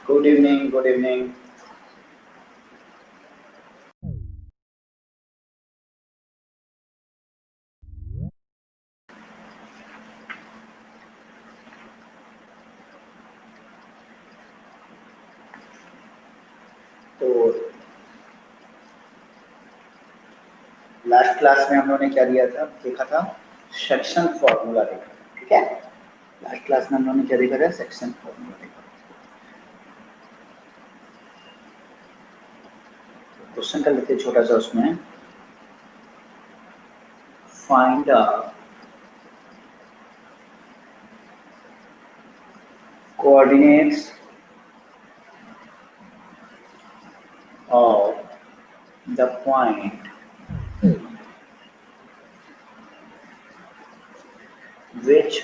Good evening, good evening. तो last class में हम लोगों ने क्या देखा था सेक्शन फॉर्मूला देखा, ठीक है। लास्ट क्लास में हम लोगों ने क्या देखा था, सेक्शन फॉर्मूला देखा। क्वेश्चन कर लेते हैं छोटा सा उसमें। Find coordinates of the point which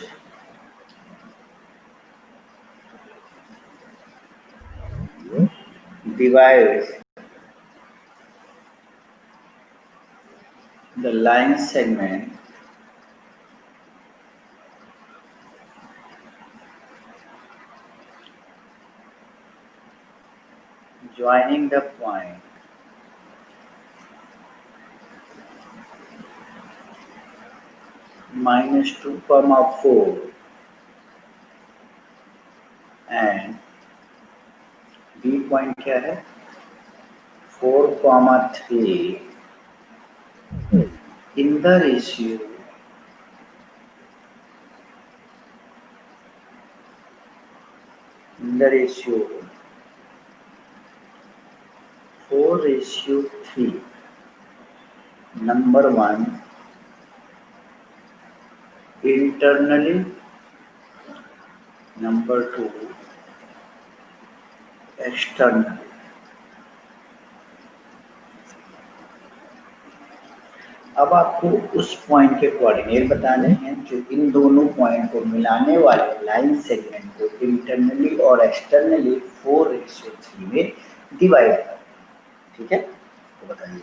divides the line segment joining the point -2, 4 and B point क्या है 4, 3 in the ratio in the ratio 4:3. Number 1 internally, number 2 externally. अब आपको उस पॉइंट के कोऑर्डिनेट बताने हैं जो इन दोनों पॉइंट को मिलाने वाले लाइन सेगमेंट को इंटरनली और एक्सटर्नली 4:3 में डिवाइड कर, ठीक है। तो बताइए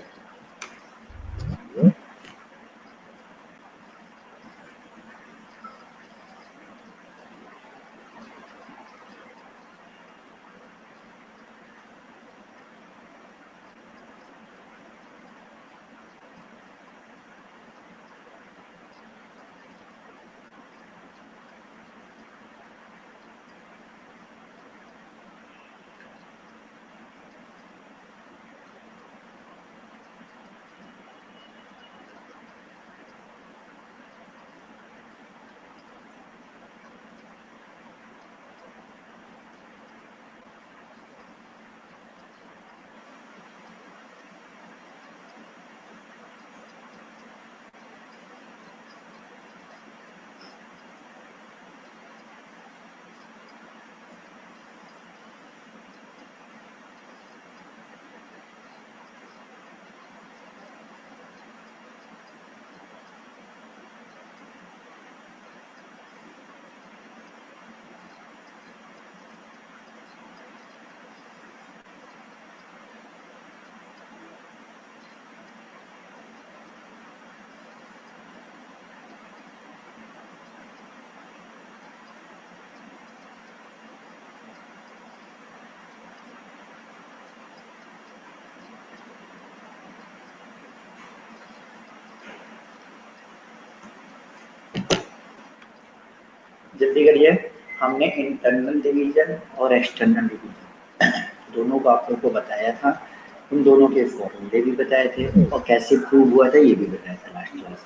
जल्दी करिए। हमने इंटरनल डिवीजन और एक्सटर्नल डिवीजन दोनों को आप लोग को बताया था, उन दोनों के फॉर्मूले भी बताए थे और कैसे प्रूव हुआ था ये भी बताया था लास्ट क्लास में,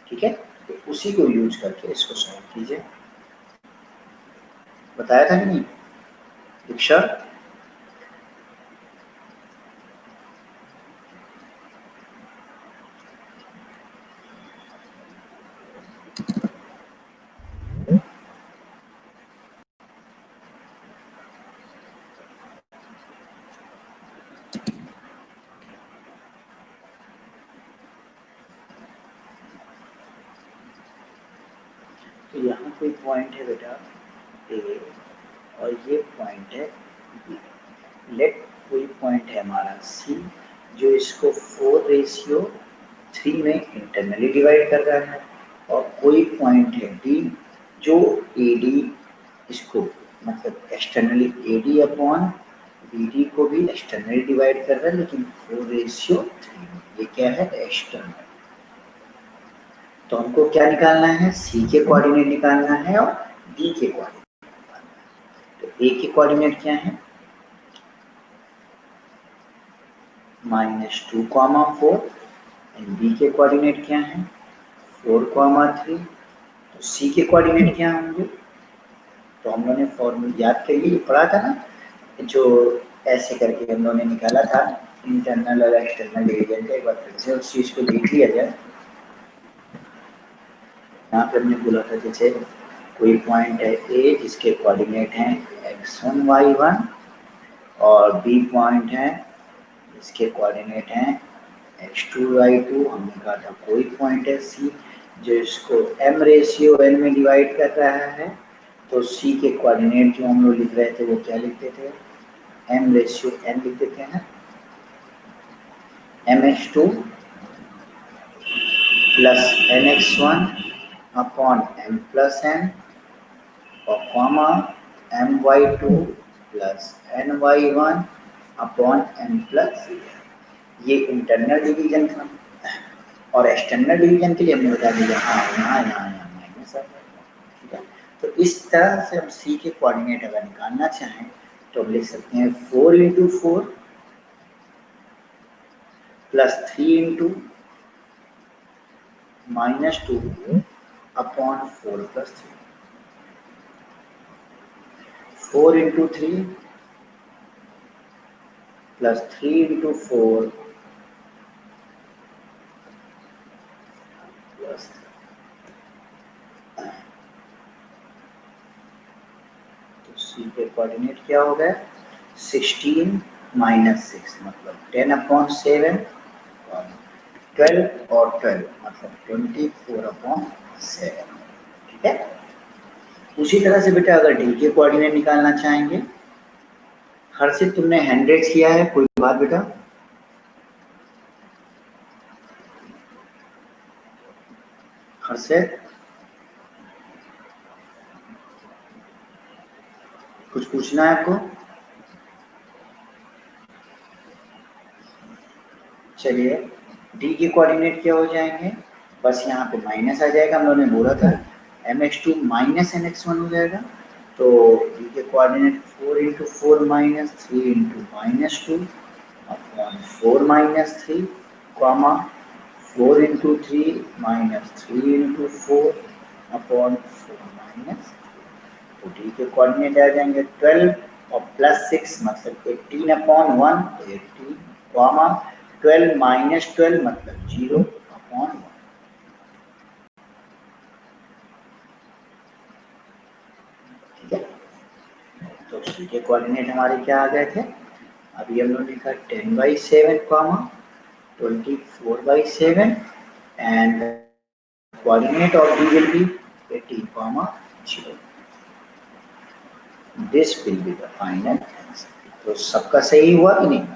ठीक है। तो उसी को यूज करके इसको सॉल्व कीजिए। बताया था कि नहीं दीक्षा? तो यहाँ कोई पॉइंट है बेटा ए और ये पॉइंट है बी। लेट कोई पॉइंट है हमारा सी जो इसको 4:3 में इंटरनली डिवाइड कर रहा है, और कोई पॉइंट है डी जो ए डी इसको मतलब एक्सटर्नली AD अपॉन BD को भी एक्सटर्नली डिवाइड कर रहा है, लेकिन 4:3। ये क्या है? एक्सटर्नल। तो हमको क्या निकालना है? C के कोऑर्डिनेट निकालना है और D के कोऑर्डिनेट निकालना है। तो A के कोऑर्डिनेट क्या है? -2, 4। एंड B के कोऑर्डिनेट क्या है? 4, 3। तो C के कोऑर्डिनेट क्या होंगे? तो हम लोगों ने फॉर्मूला याद करिए, ये पढ़ा था ना, जो ऐसे करके हम लोगों ने निकाला था इंटरनल और एक्सटर्नल डिवीजन का। एक बार फिर से उस चीज़ को देख लिया जाए। यहाँ पे हमने बोला था जैसे कोई पॉइंट है A जिसके कोऑर्डिनेट हैं x1, y1, और B पॉइंट है जिसके कोऑर्डिनेट हैं x2, y2। हमने कहा था कोई पॉइंट है C जो इसको m/n में डिवाइड कर रहा है। तो C के कोऑर्डिनेट जो हम लोग लिख रहे थे वो क्या लिखते थे? m/n लिख देते हैं, mx2 plus nx1 upon m+n और comma my2 plus ny1 upon m+n। ये इंटरनल डिवीजन था। और एक्सटर्नल डिवीजन के लिए हमने बता दिया यहाँ माइनस आ जाएगा। ठीक है, तो इस तरह से हम C के कोऑर्डिनेट अगर निकालना चाहें तो हम लिख सकते हैं 4 × 4 प्लस 3 × -2 अपॉन 4 + 3। 4 × 3 plus 3 × 4 plus. तो C के कोऑर्डिनेट क्या हो गए? 16 - 6 मतलब 10/7, 12 और 12 मतलब 24/7। ठीक है, उसी तरह से बेटा अगर D के कोऑर्डिनेट निकालना चाहेंगे, हर्षित तुमने 100 किया है, कोई बात बेटा? हर्षित कुछ पूछना है आपको? चलिए, D के कोऑर्डिनेट क्या हो जाएंगे? बस यहाँ पे माइनस आ जाएगा, हम लोगों ने बोला था mx2 माइनस nx1 हो जाएगा। तो D के कोऑर्डिनेट 4 × 4 - 3 × -2 अपॉन 4 - 3 कॉमा 4 × 3 - 3 × 4 अपॉन 4 - 3। तो D के कोऑर्डिनेट आ जाएंगे 12 और प्लस 6 मतलब 18/1, तो 18 कॉमा 12 - 12 मतलब 0/1। ठीक है, तो C के कोऑर्डिनेट हमारे क्या आ गए थे? अभी हम लोग लिखा 10/7 comma 24/7 and coordinate of D will be 18, 0। This will be the final answer. तो सबका सही हुआ कि नहीं?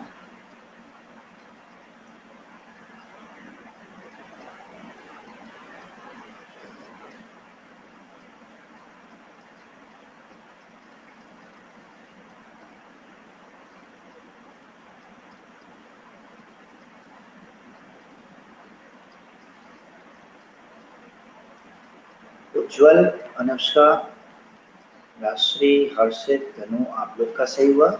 उज्ज्वल, अनुष्का, राश्री, हर्षित, धनु, आप लोग का सही हुआ।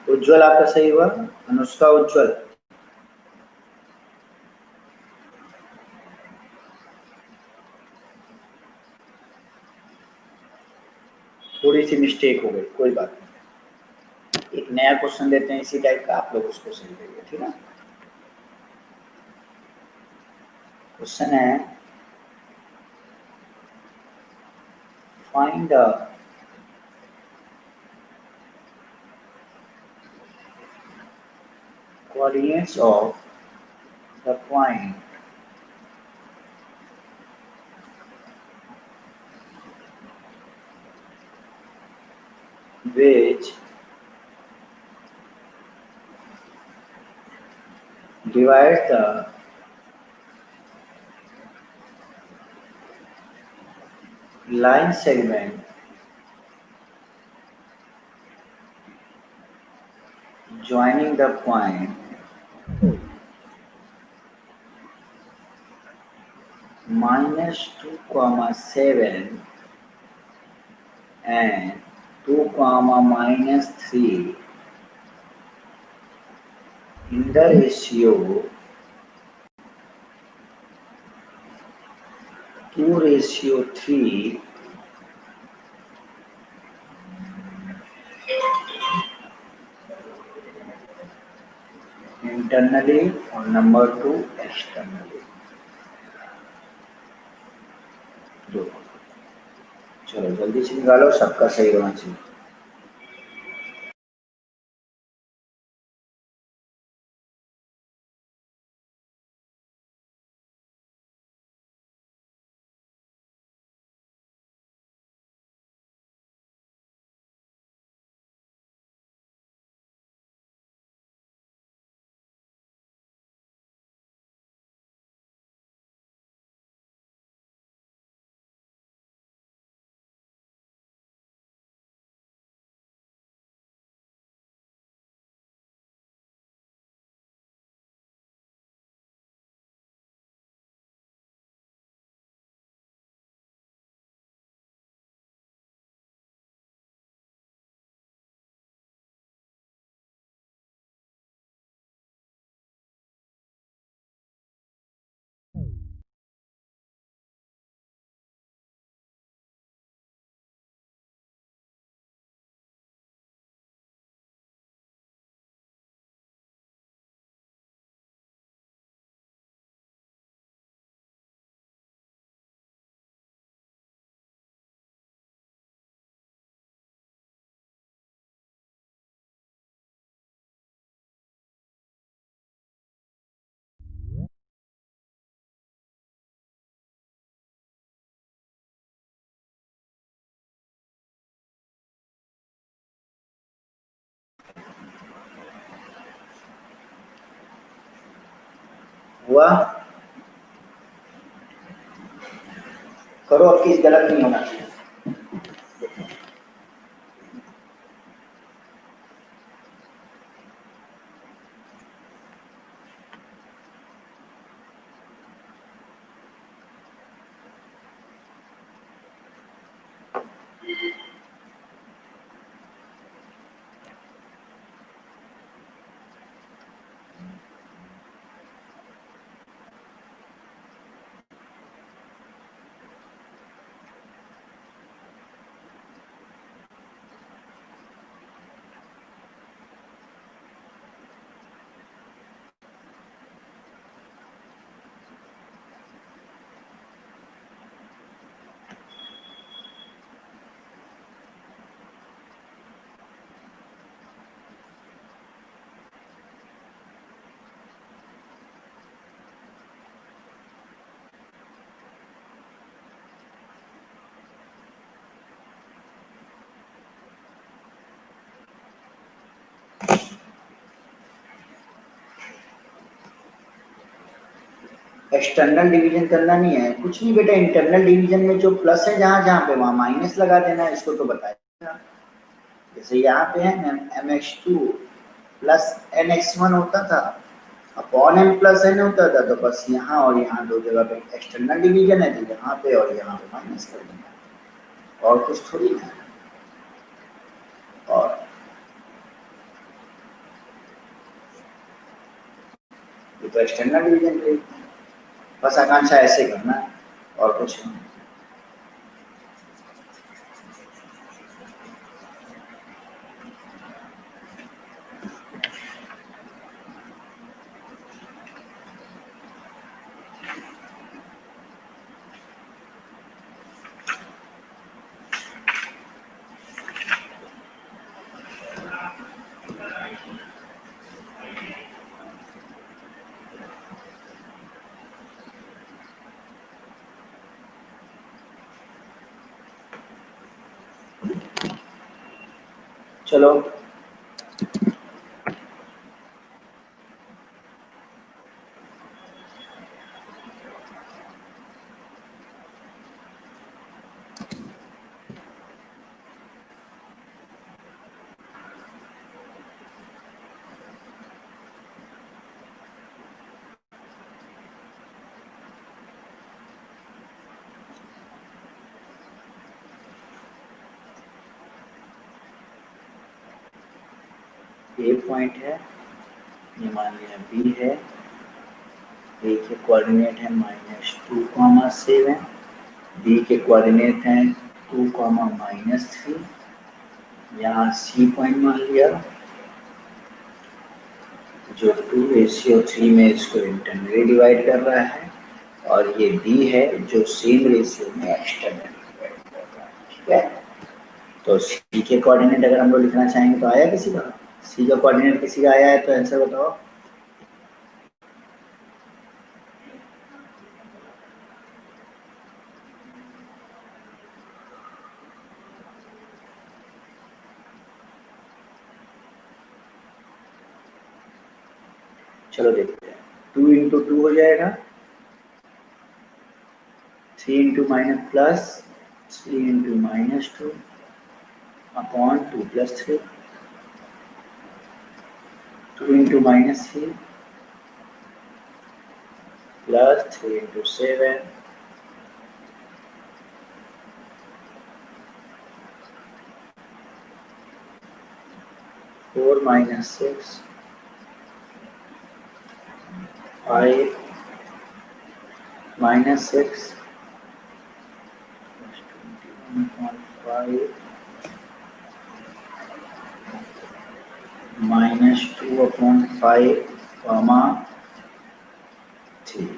उज्ज्वल आपका सही हुआ, अनुष्का, उज्ज्वल। थोड़ी सी मिस्टेक हो गई, कोई बात नहीं। एक नया क्वेश्चन देते हैं इसी टाइप का, आप लोग उसको सही करिए। ठीक है, क्वेश्चन है find coordinates of the point which divides the line segment joining the point -2, 7 and 2, -3 in the ratio 2:3 internally और number 2 externally. दो चलो जल्दी से निकालो, सबका सही होना चाहिए. हुआ करो, अब किस गलत नहीं होना चाहिए. एक्सटर्नल डिवीजन करना नहीं है कुछ नहीं बेटा. इंटरनल डिवीजन में जो प्लस है जहां जहां पे वहां माइनस लगा देना है. इसको तो बताया. जैसे यहाँ पे है mx2 प्लस nx1 होता था, अपॉन m प्लस n होता था, तो बस यहाँ और यहाँ दो जगह पे एक्सटर्नल डिवीजन है, तो यहाँ पे और यहाँ पे माइनस कर देना, और कुछ थोड़ी ना. और ये तो एक्सटर्नल डिवीजन पे बस आकांक्षा ऐसे करना है और कुछ नहीं. चलो ए पॉइंट है, ये मान लिया बी है, ए के कोऑर्डिनेट है -2,7, बी के कोऑर्डिनेट हैं 2,-3, यहाँ सी पॉइंट मान लिया जो 2:3 में इसको इंटरनली डिवाइड कर रहा है, और ये डी है जो सेम रेशियो में एक्सटर्नली डिवाइड कर रहा है। ठीक है, तो सी के कोऑर्डिनेट अगर हम लोग लिखना चाहेंगे तो आया किसी का? सी का कोऑर्डिनेट किसी का आया है तो आंसर बताओ। चलो देखते हैं, 2 × 2 हो जाएगा, 3 × -+, 3 × -2 अपॉन 2 + 3, 2 × -3 प्लस 3 × 7 4 - 6 5 -6 21.5 -2/5, 3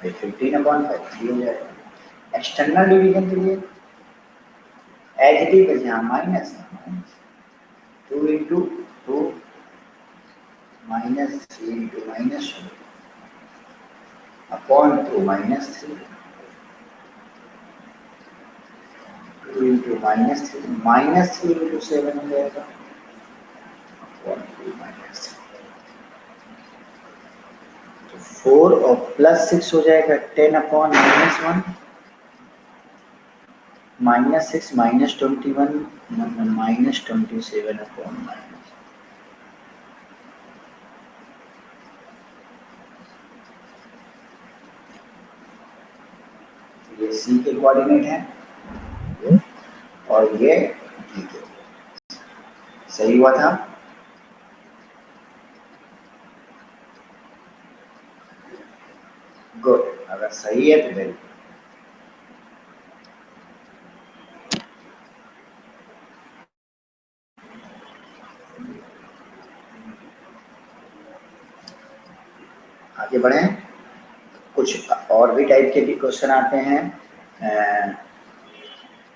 15/5 हो जाएगा। एक्सटर्नल डिवीजन के लिए एज इट इज यहाँ माइनस 2 × 2 -3 × -2 अपॉन 2 -3 2 × -3 -3 × 7 हो जाएगा अपॉन 2 -3, तो 4 और +6 हो जाएगा 10/-1 -6 -21 -27/-9। ये सी के कोऑर्डिनेट है और ये डी के। सही हुआ था? गुड, अगर सही है तो वेरी गुड। आगे बढ़े, कुछ और भी टाइप के भी क्वेश्चन आते हैं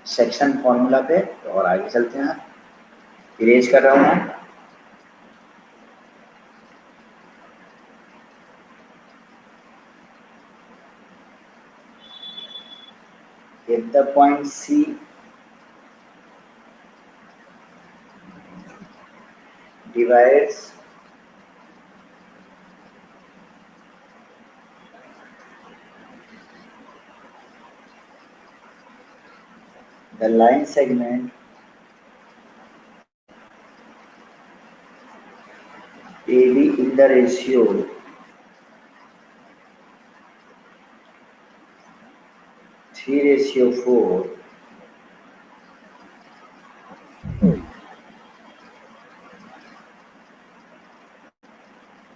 सेक्शन फॉर्मूला पे, तो और आगे चलते हैं। इरेज कर रहा हूँ मैं। If the point C divides the line segment AB in the ratio 3:4,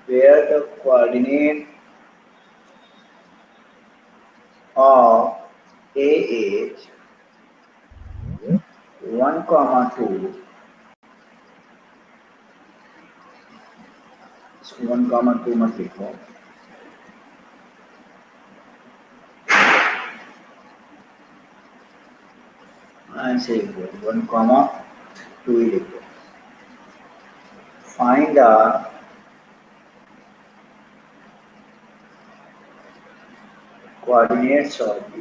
where the coordinate of A is 1,2, 1,2 मत लिखो, ऐसे 1,2 ही लिखो। Find the coordinates of B.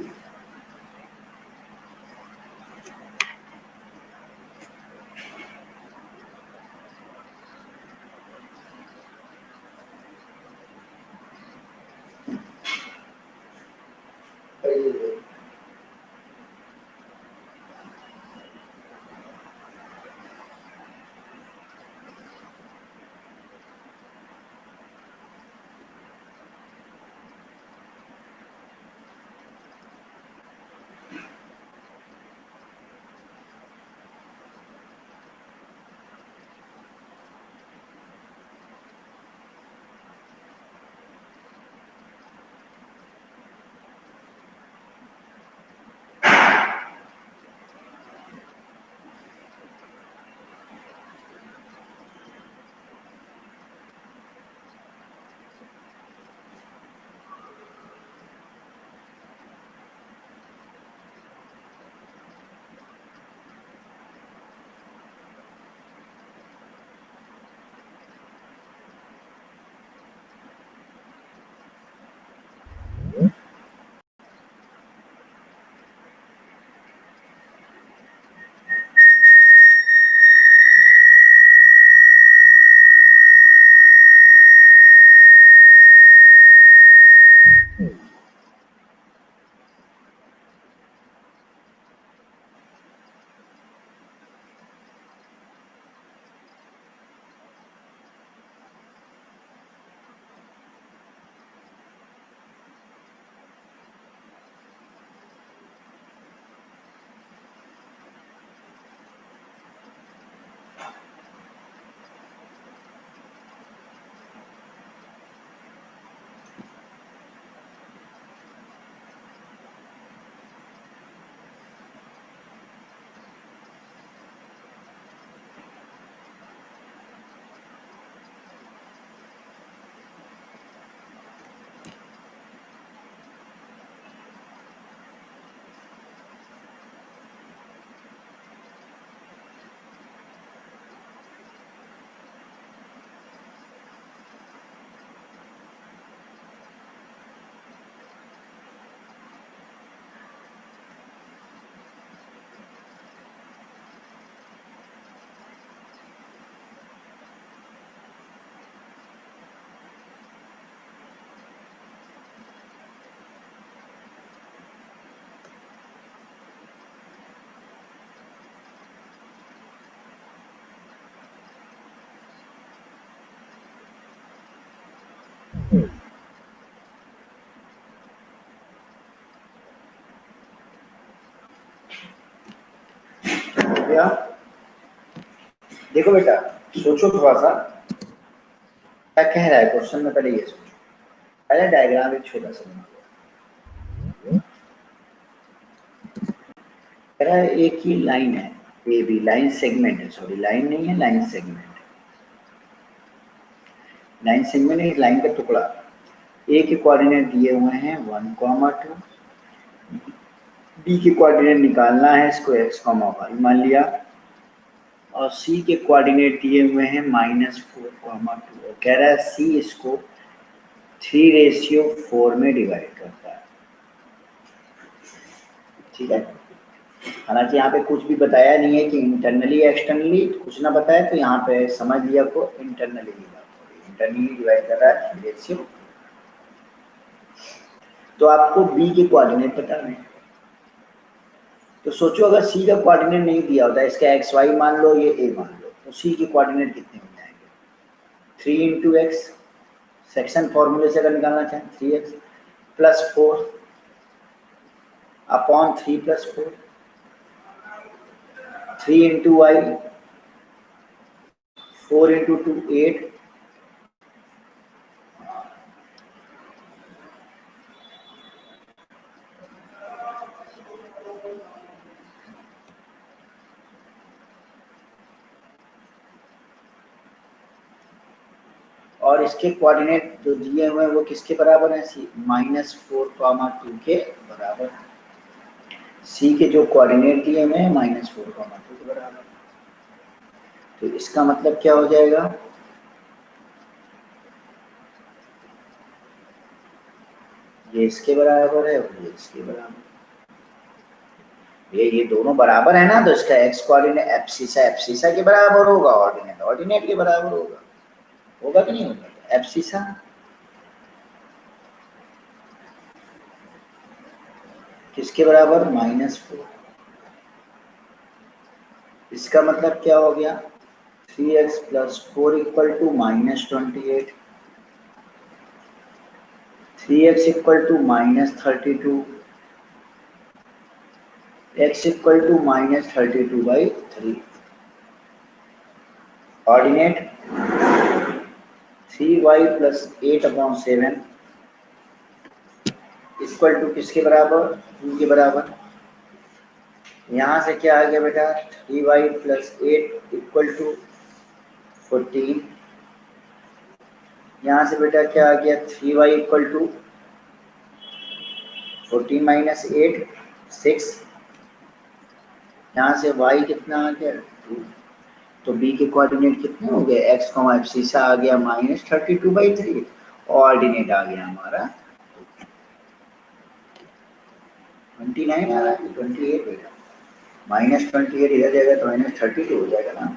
गया? देखो बेटा, सोचो थोड़ा सा क्या कह रहा है क्वेश्चन में, पहले ये सोचो। पहले डायग्राम एक छोटा सा बना लो। कह रहा है एक ही लाइन है, ए बी, लाइन सेगमेंट है, सॉरी लाइन नहीं है, लाइन सेगमेंट। लाइन सेगमेंट एक लाइन का टुकड़ा। ए के कोऑर्डिनेट दिए हुए हैं 1,2, बी के कोऑर्डिनेट निकालना है, इसको x, y मान लिया, और सी के कोऑर्डिनेट दिए हुए हैं -4,2, और कह रहा है सी इसको 3:4 में डिवाइड करता है। ठीक है, हालांकि यहाँ पे कुछ भी बताया नहीं है कि इंटरनली एक्सटर्नली, कुछ ना बताया, तो यहाँ पे समझ लिया को इंटरनली डिवाइड कर रहा है 3:4। तो आपको बी के कोऑर्डिनेट बताना है। तो सोचो अगर सी का कोऑर्डिनेट नहीं दिया होता, इसका एक्स वाई मान लो, ये ए मान लो, तो सी के कोऑर्डिनेट कितने हो जाएंगे? 3 × x, सेक्शन फॉर्मूले से अगर निकालना चाहें 3x + 4 अपॉन 3 + 4, 3 × y, 4 × 2 8, और इसके कोऑर्डिनेट जो दिए हुए हैं वो किसके बराबर है? सी -4,2 के बराबर। सी के जो कोऑर्डिनेट दिए हुए हैं -4,2 के बराबर। तो इसका मतलब क्या हो जाएगा? ये इसके बराबर है और ये इसके बराबर। ये दोनों बराबर है ना, तो इसका एक्स कोऑर्डिनेट एब्सिसा के बराबर होगा, ऑर्डिनेट के बराबर होगा। होगा कि नहीं होगा? एब्सिसा किसके बराबर? -4। इसका मतलब क्या हो गया? 3x + 4 = -28, 3x = -32, x = -32/3। Ordinate 3y + 8/7 equal to किसके बराबर? 2 के बराबर। यहाँ से क्या आ गया बेटा? 3y + 8 = 14। यहाँ से बेटा क्या आ गया? 3y = 14 - 8 6। यहाँ से y कितना आ गया? 2। तो b के कोऑर्डिनेट कितने हो गए? x, एब्सिसा आ गया -32/3, ऑर्डिनेट आ गया हमारा 29 आ रहा है, 28 बेटा। -28 इधर जाएगा तो -32 हो जाएगा ना।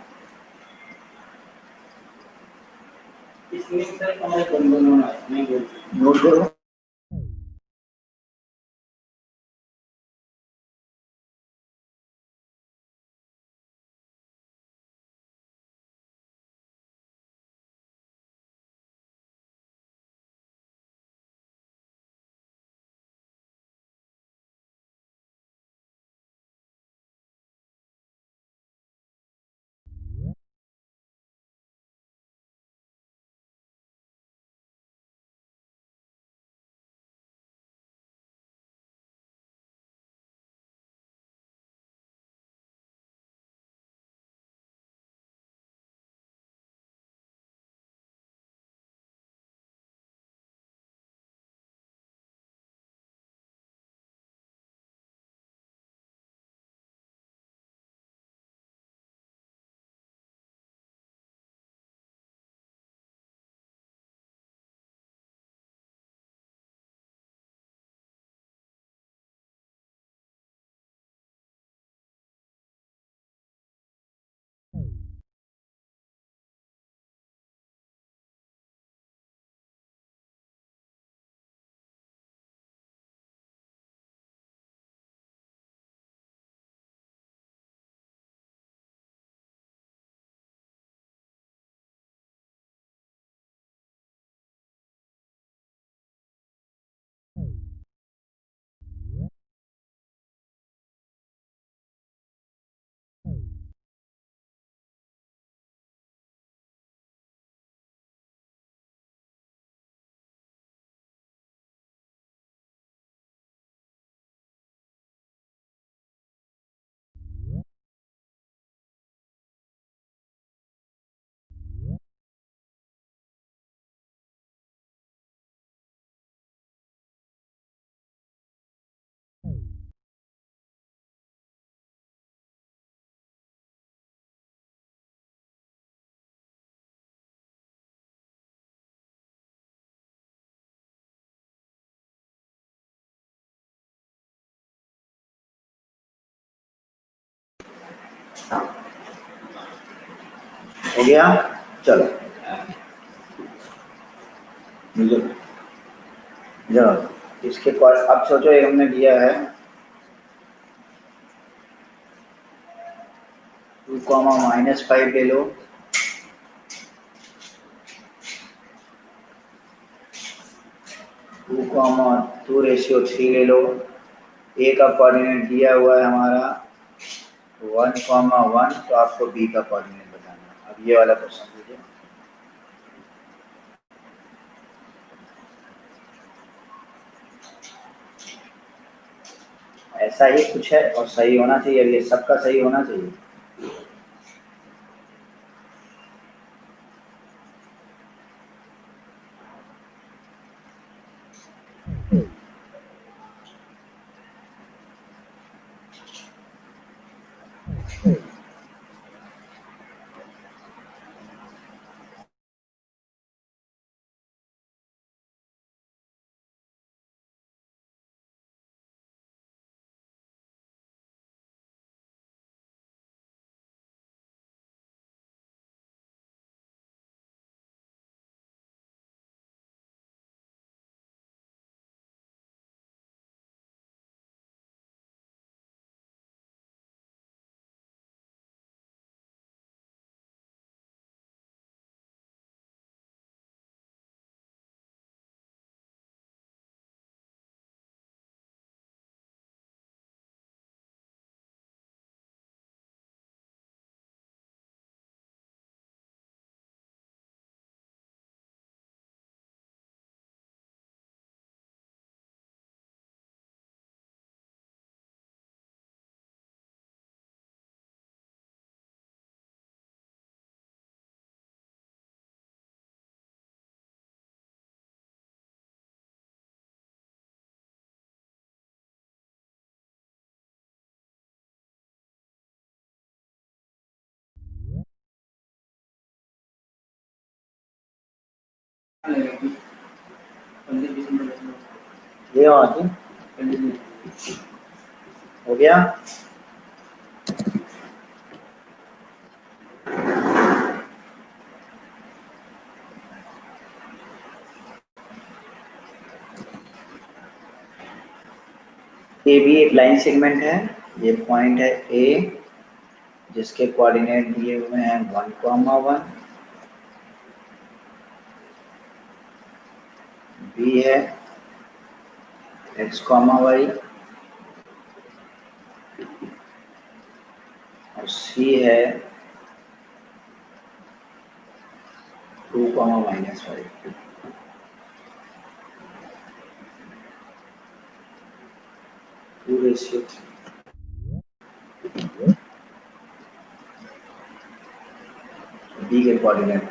इसमें सर हमारे नोट करो। हो गया, चलो इसके पास अब सोचो ये हमने दिया है 2, -5 ले लो, 2,2:3 ले लो, ए का कोऑर्डिनेट दिया हुआ है हमारा 1,1, तो आपको बी का कोऑर्डिनेट बताना। अब ये वाला क्वेश्चन लीजिए। ऐसा ही कुछ है और सही होना चाहिए, ये सबका सही होना चाहिए। ये हो गया। ए भी एक लाइन सेगमेंट है, ये पॉइंट है ए जिसके कोऑर्डिनेट दिए हुए हैं 1,1, बी है x,y और सी है 2,-5। 2:3 बी के कोऑर्डिनेट।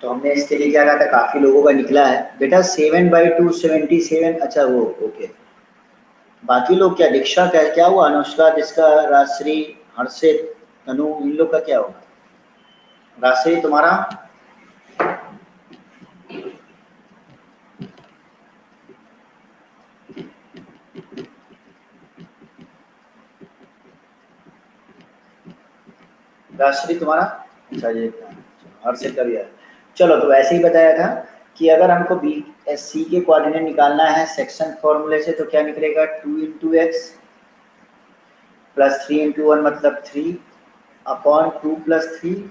तो हमने इसके लिए क्या कहा था, काफी लोगों का निकला है बेटा 7/2 77। अच्छा वो ओके, बाकी लोग क्या, दीक्षा क्या क्या हुआ, अनुष्का, जिसका, राजश्री, हर्षित, तनु, इन लोग का क्या होगा? राजश्री तुम्हारा राजश्री तुम्हारा अच्छा ये हर्षित का भी है। चलो तो ऐसे ही बताया था कि अगर हमको बी एस सी के कोऑर्डिनेट निकालना है सेक्शन फॉर्मूले से, तो क्या निकलेगा 2 × x + 3 × 1 मतलब 3/2 + 3,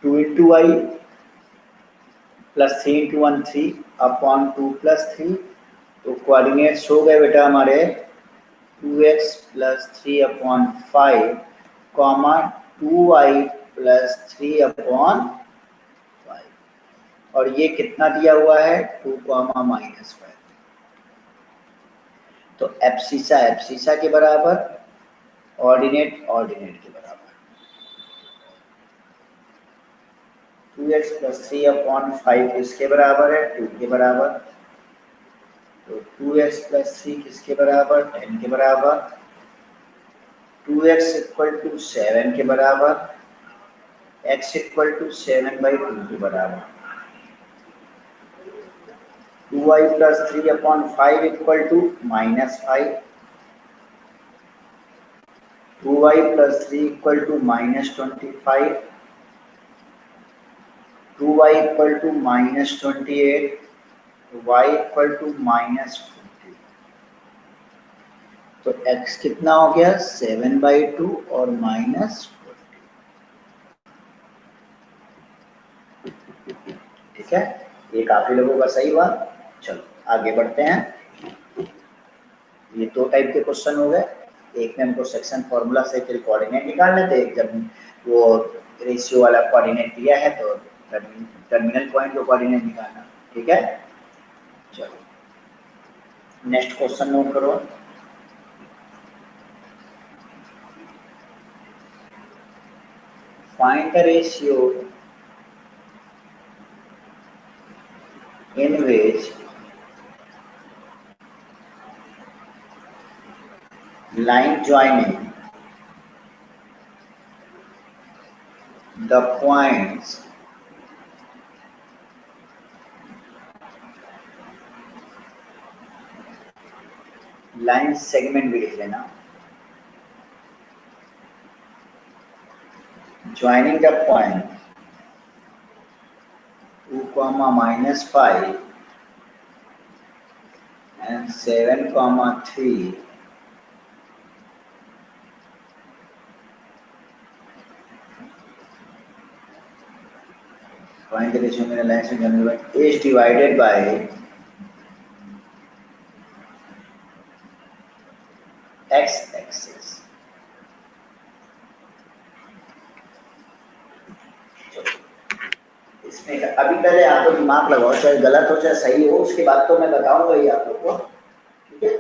2 × y + 3 × 1 3/2 + 3। तो कोऑर्डिनेट्स हो गए बेटा हमारे 2x + 3/5, 2y + 3/5, और ये कितना दिया हुआ है 2, -5। तो एब्सिसा के बराबर, ऑर्डिनेट के बराबर, 2x + 3/5 इसके बराबर है 2 के बराबर, तो 2x प्लस 3 किसके बराबर, 10 के बराबर, 2x इक्वल टू 7 के बराबर, x इक्वल टू 7/2 के बराबर, 2y plus 3/5 equal to -5, 2y plus 3 equal to -25, 2y equal to -28, y equal to -40। तो x कितना हो गया, 7/2 और -40। ठीक है, ये काफी लोगों का सही हुआ। चलो आगे बढ़ते हैं। ये दो टाइप के क्वेश्चन हो गए, एक में हमको सेक्शन फॉर्मूला से फिर कोऑर्डिनेट निकालने थे, जब वो रेशियो वाला कोऑर्डिनेट दिया है तो टर्मिनल पॉइंट को कोऑर्डिनेट निकालना। ठीक है, चलो नेक्स्ट क्वेश्चन नोट करो। Find the ratio in which line joining the points line segment भी लिख लेना, joining the point 2, -5 and 7, 3 find the ratio in a line segment is divided by x axis। इसमें अभी पहले आप लोग दिमाग लगाओ, चाहे गलत हो चाहे सही हो, उसके बाद तो मैं बताऊंगा ही आप लोग को। ठीक है,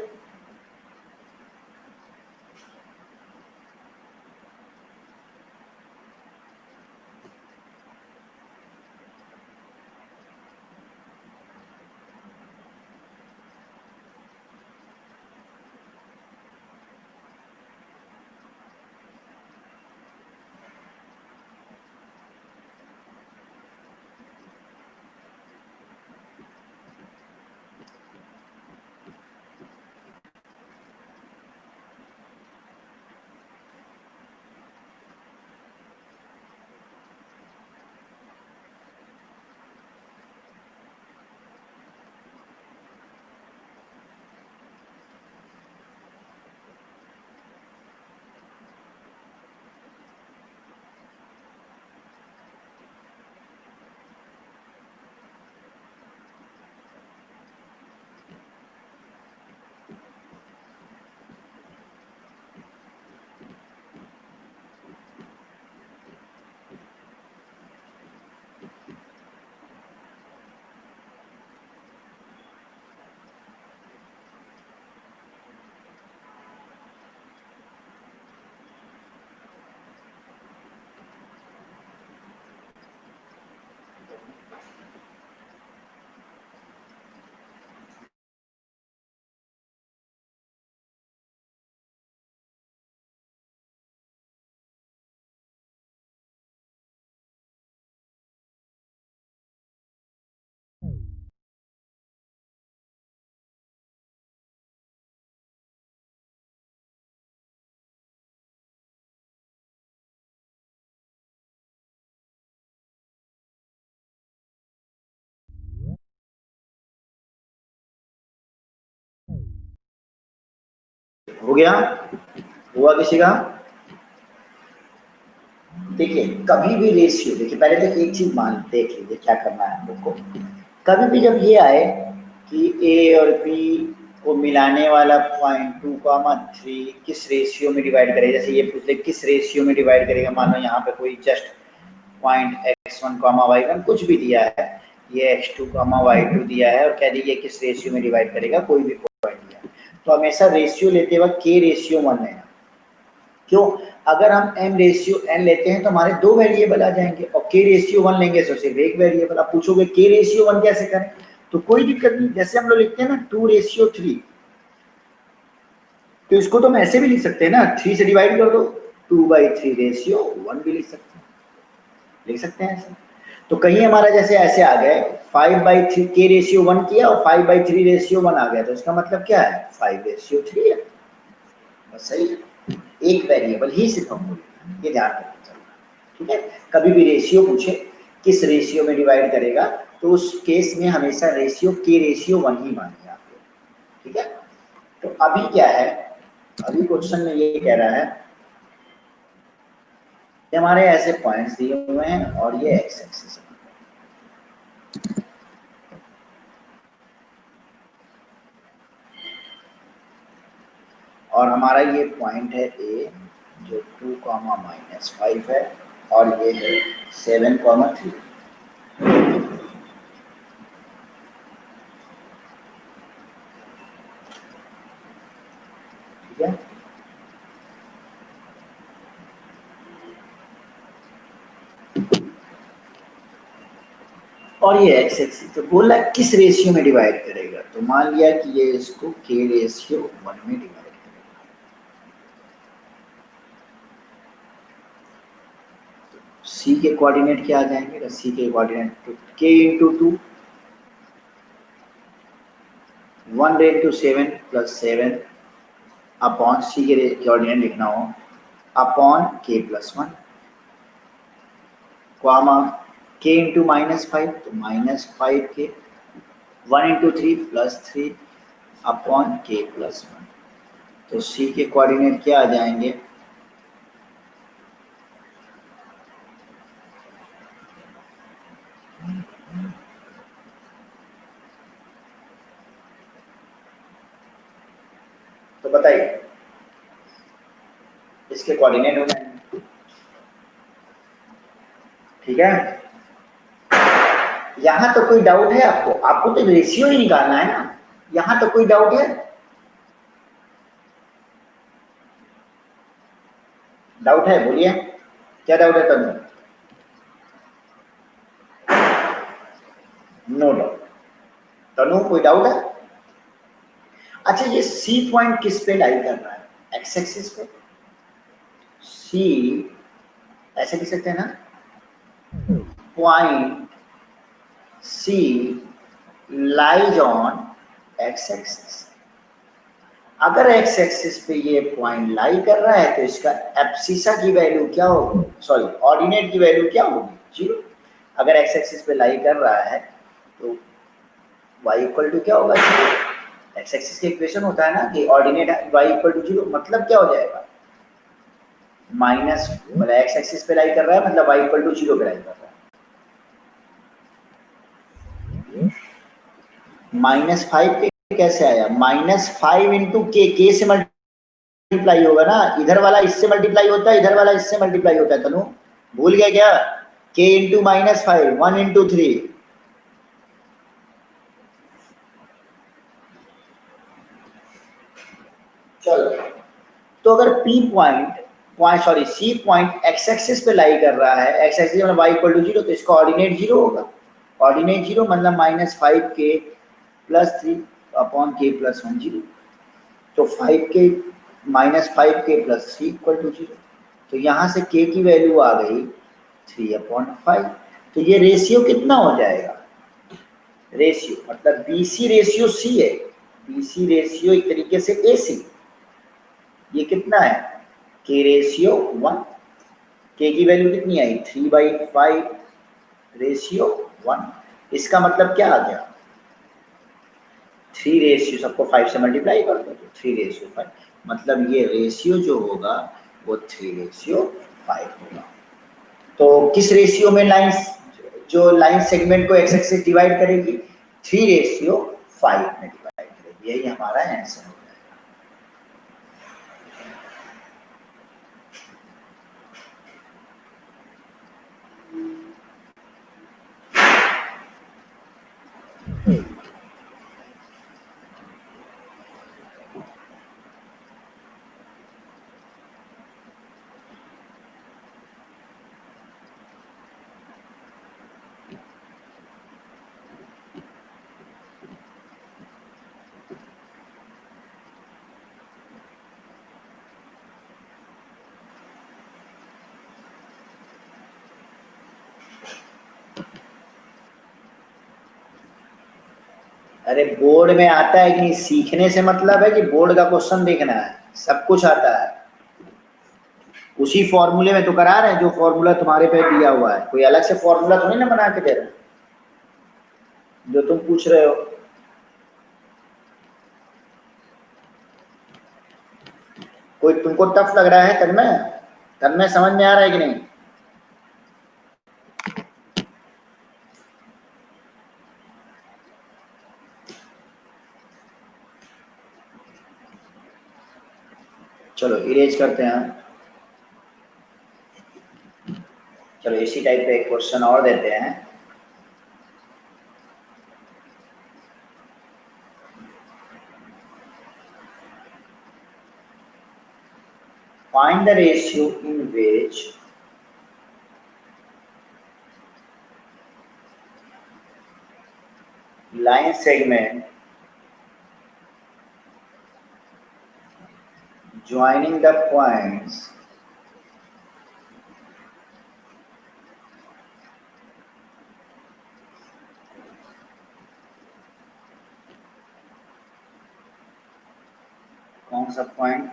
हो गया, हुआ किसी का? देखिए कभी भी रेशियो, देखिए पहले तो एक चीज मान देख लीजिए क्या करना है हम लोग को। कभी भी जब ये आए कि ए और बी को मिलाने वाला पॉइंट 2, 3 किस रेशियो में डिवाइड करेगा, जैसे ये पूछ ले किस रेशियो में डिवाइड करेगा, मान लो यहाँ पे कोई जस्ट पॉइंट x1, y1 कुछ भी दिया है, ये x2, y2 दिया है और कह दीजिए किस रेशियो में डिवाइड करेगा, कोई भी पॉइंट दिया है, तो हमेशा रेशियो लेते वक्त k/1 लेना। क्यों? अगर हम m/n लेते हैं तो हमारे दो वेरिएबल आ जाएंगे और k/1 लेंगे तो सिर्फ एक वेरिएबल। आप पूछोगे k/1 कैसे करें, तो कोई दिक्कत नहीं, जैसे हम लोग लिखते हैं ना 2:3, तो इसको तो हम ऐसे भी लिख सकते हैं ना, 3 से डिवाइड कर दो, 2/3:1 भी लिख सकते हैं ऐसे। तो कहीं हमारा जैसे ऐसे आ गए 5/3 k/1 किया और 5/3:1 आ गया, तो इसका मतलब क्या है 5:3 है, बस सही है। एक वेरिएबल ही सिर्फ हम बोले, ये ध्यान रखना चलना, ठीक है। कभी भी रेशियो पूछे किस रेशियो में डिवाइड करेगा, तो उस केस में हमेशा रेशियो k/1 ही मानिए आप लोग, ठीक है। तो अभी क्या है, अभी क्वेश्चन में ये कह रहा है कि हमारे ऐसे पॉइंट्स दिए हुए हैं और ये एक्स एक्सिस है, और हमारा ये पॉइंट है ए जो 2, -5 है, और ये है 7, 3, ठीक है। और ये एक्स एक्सिस तो बोला किस रेशियो में डिवाइड करेगा, तो मान लिया कि ये इसको k/1 में डिवाइड करेगा। सी के कोऑर्डिनेट क्या आ जाएंगे, तो सी के कोऑर्डिनेट तो k/2 1/7 + 7 अपॉन सी के कोऑर्डिनेट लिखना हो अपॉन k+1 क्वामा k/-5 तो -5k 1 × 3 + 3 अपॉन k+1, तो सी के कोऑर्डिनेट क्या आ जाएंगे, तो बताइए इसके कोऑर्डिनेट हो जाएंगे, ठीक है। यहां तो कोई डाउट है आपको, आपको तो रेशियो ही निकालना है ना, यहां तो कोई डाउट है, डाउट है बोलिए, क्या डाउट है तनु, नो डाउट, तनु कोई डाउट है। अच्छा ये सी पॉइंट किस पे लाई कर रहा है, एक्स एक्सिस पे, सी ऐसे लिख सकते हैं ना, point C lies on X axis. अगर एक्स एक्सिस पे ये पॉइंट लाई कर रहा है तो इसका एब्सिसा की वैल्यू क्या होगी, सॉरी ऑर्डिनेट की वैल्यू क्या होगी 0। अगर एक्स एक्सिस पे लाई कर रहा है तो y = क्या होगा 0। एक्स एक्सिस के इक्वेशन होता है ना कि ऑर्डिनेट y = 0, मतलब क्या हो जाएगा माइनस, मतलब एक्स एक्सिस पे लाई कर रहा है मतलब y = 0 पे लाई कर रहा है। -5 के कैसे आया, -5 × k से मल्टीप्लाई होगा ना, इधर वाला इससे मल्टीप्लाई होता है, इधर वाला इससे मल्टीप्लाई होता है, तनु भूल गया क्या, k × -5 1 × 3, चलो। तो अगर P point sorry C point x axis पे लाई कर रहा है, एक्स एक्सिस मतलब y = 0, तो इसका ऑर्डिनेट 0 होगा, ऑर्डिनेट 0 मतलब -5k + 3 अपॉन k+1 0, तो 5k -5k + 3 = 0, तो यहाँ से k की वैल्यू आ गई 3/5, तो ये रेशियो कितना हो जाएगा, रेशियो मतलब BC रेशियो C है, BC रेशियो एक तरीके से AC, ये कितना है k/1, k की वैल्यू कितनी आई 3/5/1, इसका मतलब क्या आ गया 3 सबको 5 से मल्टीप्लाई कर दो तो 3/5, मतलब ये रेशियो जो होगा वो 3/5 होगा। तो किस रेशियो में लाइन, जो लाइन सेगमेंट को एक्स एक्सिस डिवाइड करेगी 3/5 में डिवाइड करेगी, यही हमारा आंसर होगा। अरे बोर्ड में आता है कि नहीं, सीखने से मतलब है कि बोर्ड का क्वेश्चन देखना है, सब कुछ आता है। उसी फॉर्मूले में तो करा रहे हैं जो फॉर्मूला तुम्हारे पे दिया हुआ है, कोई अलग से फॉर्मूला थोड़ी ना बना के दे रहे जो तुम पूछ रहे हो। कोई तुमको टफ लग रहा है तब में समझ में आ रहा है कि नहीं? चलो इरेज करते हैं। चलो इसी टाइप का एक क्वेश्चन और देते हैं। Find the ratio in which line segment joining the points कौन सा point?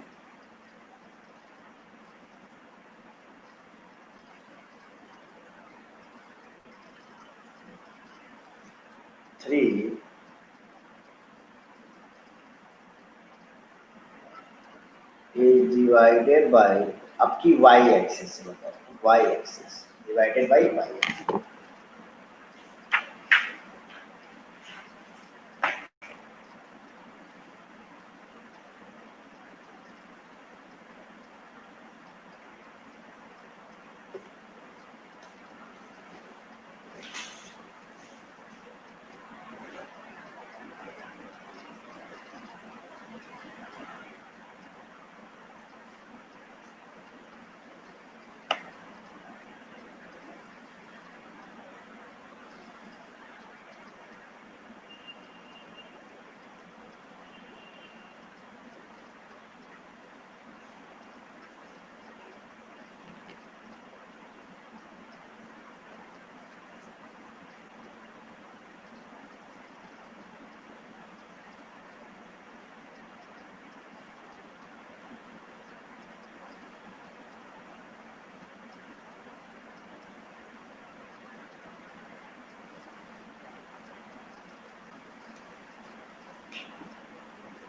Three is divided by, आपकी y एक्सिस से बताओ, y axis divided by y axis.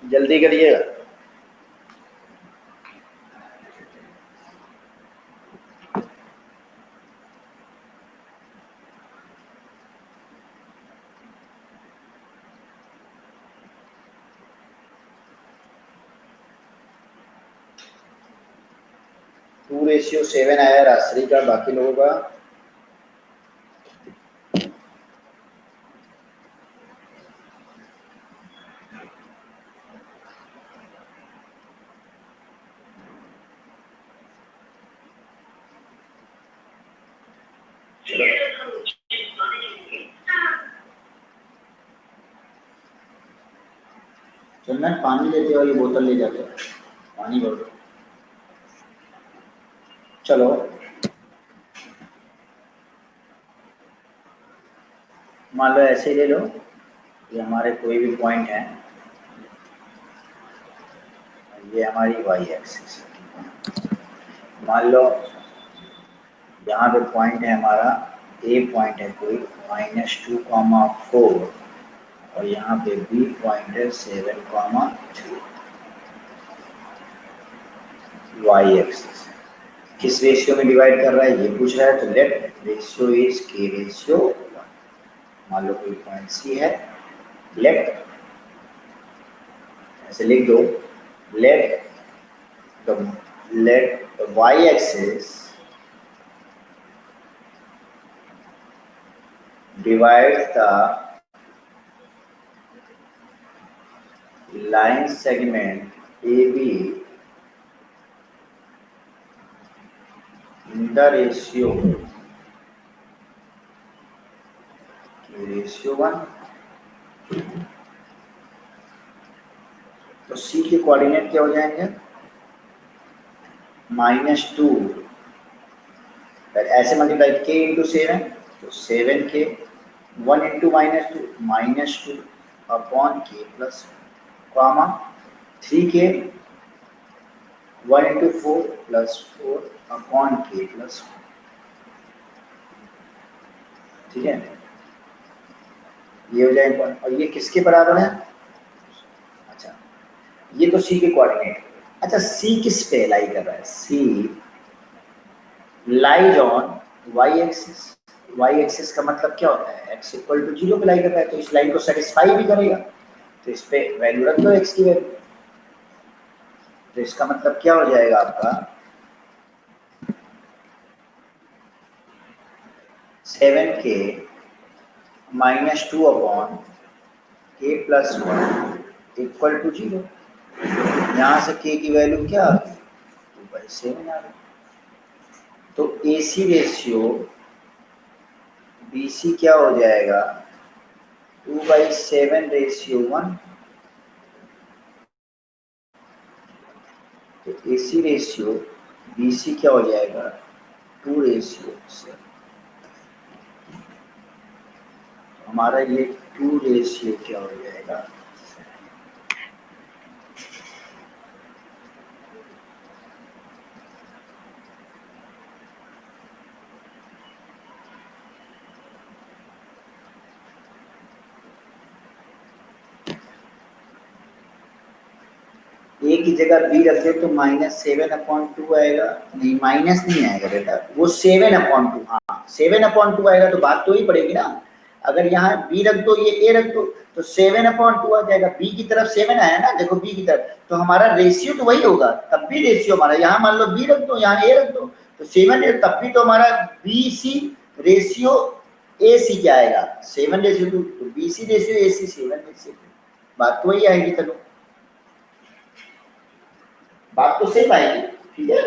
जल्दी करिएगा। टू रेशियो 7 आया राजश्री का, बाकी लोगों का चलना पानी लेते हो, ये बोतल ले जाते हो, पानी भर दो। चलो मान लो ऐसे ले लो, ये हमारे कोई भी पॉइंट है, ये हमारी वाई एक्सिस है। मान लो यहाँ पे पॉइंट है हमारा, ए पॉइंट है कोई -2,4 और यहाँ पे बी पॉइंट है 7,3। वाई एक्सिस किस रेशियो में डिवाइड कर रहा है ये पूछ रहा है, तो लेट रेशियो इज के रेशियो 1। मान लो कोई पॉइंट सी है, लेट ऐसे लिख दो, let the Y axis divides the line segment AB in the ratio 1। तो C के कोऑर्डिनेट क्या हो जाएंगे? -2 ऐसे मल्टीप्लाई k इंटू 7, तो 7k, 1 इंटू -2 -2 अपॉन के plus comma 3k 1 into 4 plus 4 upon के प्लस, ठीक है, ये हो जाएगा। और ये किसके बराबर है? अच्छा, ये तो सी के कोऑर्डिनेट। अच्छा, सी किस पे लाई कर रहा है? C lies on Y axis. Y axis का मतलब क्या होता है? एक्स इक्वल टू 0 पे लाई कर रहा है, तो इस लाइन को सेटिस्फाई भी करेगा। तो इस पे वैल्यू रख दो एक्स की वैल्यू। तो इसका मतलब क्या हो जाएगा आपका 7k -2 अपॉन के प्लस 1 इक्वल टू 0। यहाँ से के की वैल्यू क्या आ गई? 2/7 आ गई। तो ए सी रेशियो बी सी क्या हो जाएगा? 2/7 रेशियो 1। तो ए सी रेशियो बी सी क्या हो जाएगा? 2 रेशियो 7। हमारा ये 2 रेशियो क्या हो जाएगा? ए की जगह बी रख दे तो -7/2 आएगा। नहीं, माइनस नहीं आएगा बेटा, वो 7/2। हाँ, 7/2 आएगा तो बात तो ही पड़ेगी ना। अगर यहाँ बी रख दो, ये ए रख दो, तो 7/2 आ जाएगा। बी की तरफ 7 आया ना, देखो बी की तरफ, तो हमारा रेशियो तो वही होगा। तब भी रेशियो हमारा, यहाँ मान लो बी रख दो, यहाँ ए रख दो, तो 7, तब भी तो हमारा बी सी रेशियो ए सी क्या आएगा? 7/2। तो बी सी रेशियो ए सी 7/2। बात तो वही आएगी। चलो, बात तो सेम आएगी, ठीक है।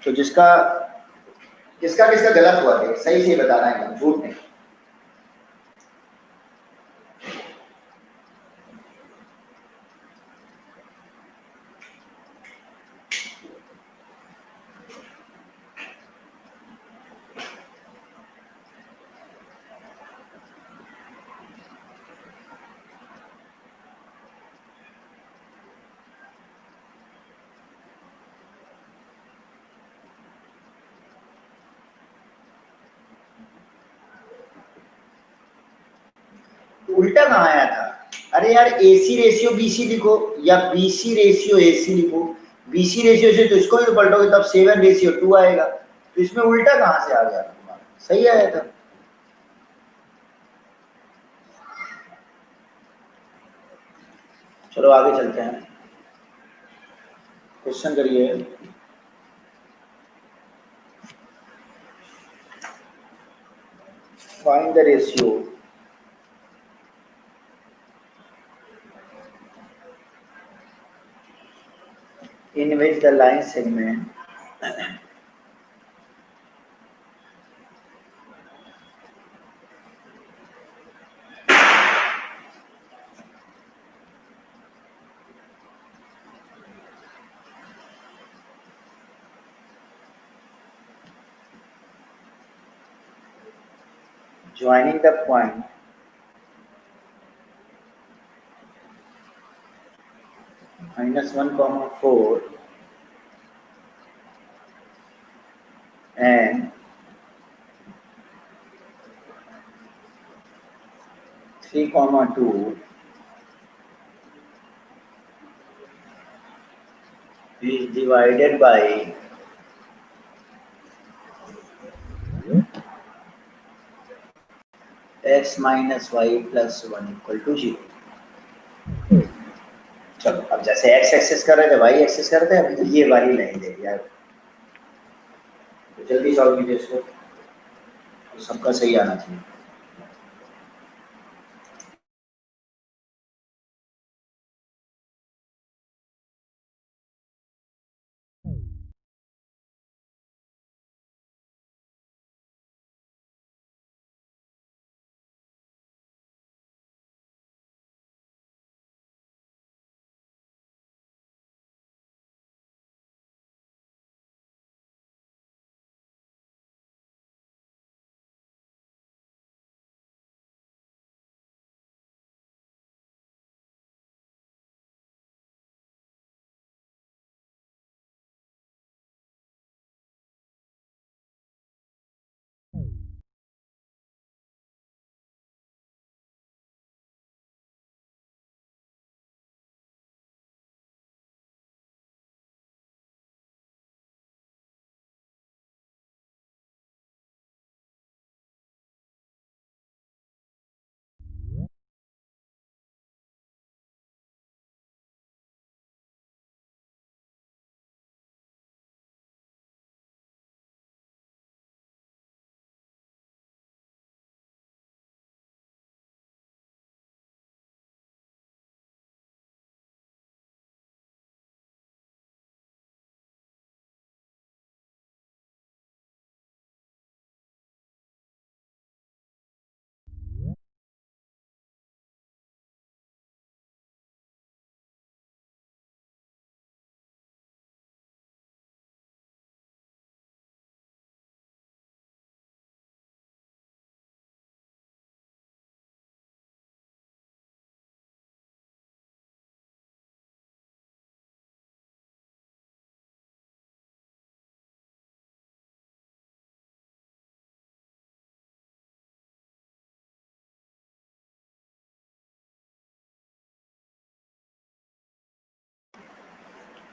तो जिसका किसका किसका गलत हुआ है सही से बताना है, झूठ नहीं। तो उल्टा कहाँ आया था? अरे यार, एसी रेशियो बीसी लिखो या बीसी रेशियो एसी लिखो। बीसी रेशियो से तो इसको भी पलटोगे तब 7/2 आएगा। तो इसमें उल्टा कहाँ से आ गया तुम्हारा? सही आया था। चलो आगे चलते हैं, क्वेश्चन करिए। Find the ratio in which the line segment joining the point -1, 4 and 3, 2 is divided by x minus y plus 1 equal to 0। चलो, अब जैसे x एक्सेस कर रहे थे y एक्सेस कर रहे थे, अभी तो ये वाली लाइन दे यार, तो जल्दी सॉल्व कीजिए इसको, तो सबका सही आना चाहिए।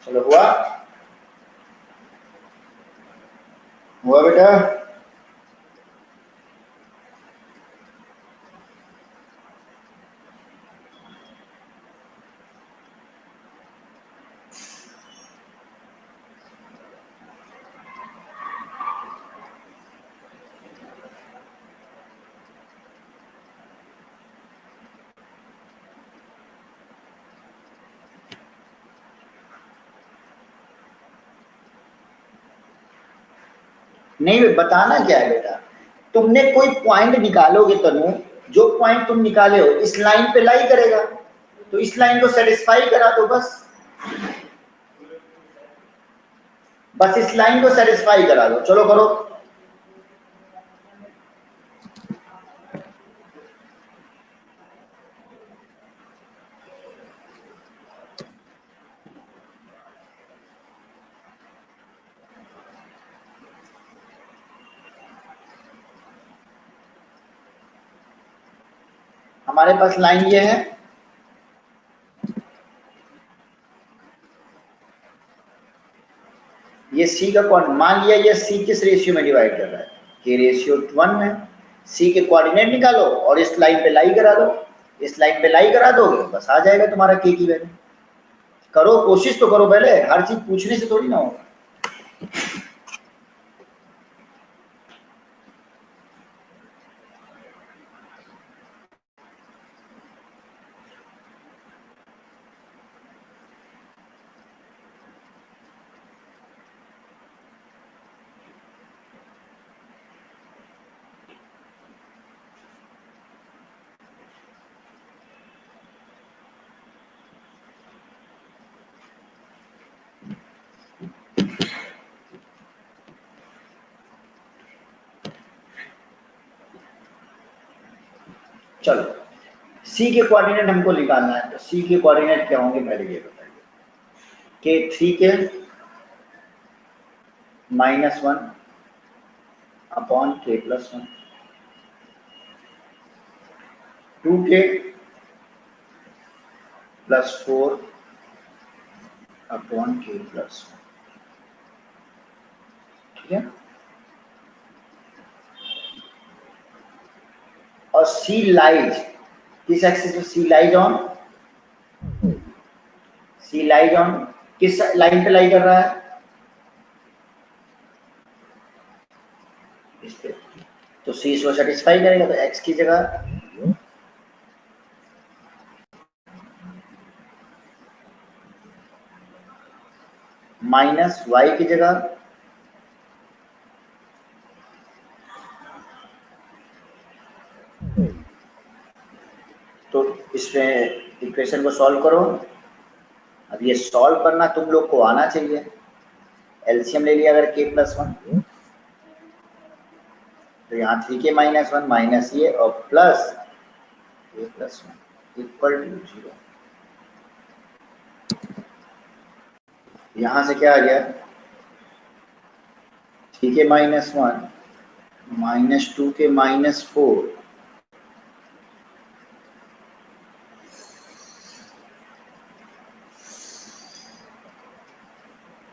चलो हुआ हुआ बेटा। नहीं बताना क्या है बेटा, तुमने कोई पॉइंट निकालोगे तनु, जो पॉइंट तुम निकाले हो इस लाइन पे लाई करेगा, तो इस लाइन को सेटिस्फाई करा दो बस, बस इस लाइन को सेटिस्फाई करा दो। चलो करो। हमारे पास लाइन ये है, ये सी का कौन, मान लिया ये सी किस रेशियो में डिवाइड कर रहा है, के रेशियो 1 में। सी के कोऑर्डिनेट निकालो और इस लाइन पे लाई करा दो, इस लाइन पे लाई करा दोगे बस आ जाएगा तुम्हारा के की वैल्यू। करो, कोशिश तो करो, पहले हर चीज पूछने से थोड़ी ना होगा। चलो सी के कोऑर्डिनेट हमको निकालना है, तो सी के कोऑर्डिनेट क्या होंगे पहले ये बताइए। के 3 के -1 अपॉन के +1, 2 के +4 अपॉन के +1, ठीक है। और सी लाइज किस एक्सिस में, C lies on, C lies on किस लाइन पे लाई कर रहा है, इस पे। तो सी इसको सेटिस्फाई करेगा, तो एक्स की जगह -y की जगह तो इसमें इक्वेशन को सॉल्व करो। अब ये सॉल्व करना तुम लोग को आना चाहिए। एलसीएम ले लिया अगर k +1, तो यहाँ 3k -1 माइनस ये और प्लस k +1 इक्वल टू 0। यहाँ से क्या आ गया, 3k -1 -2k -4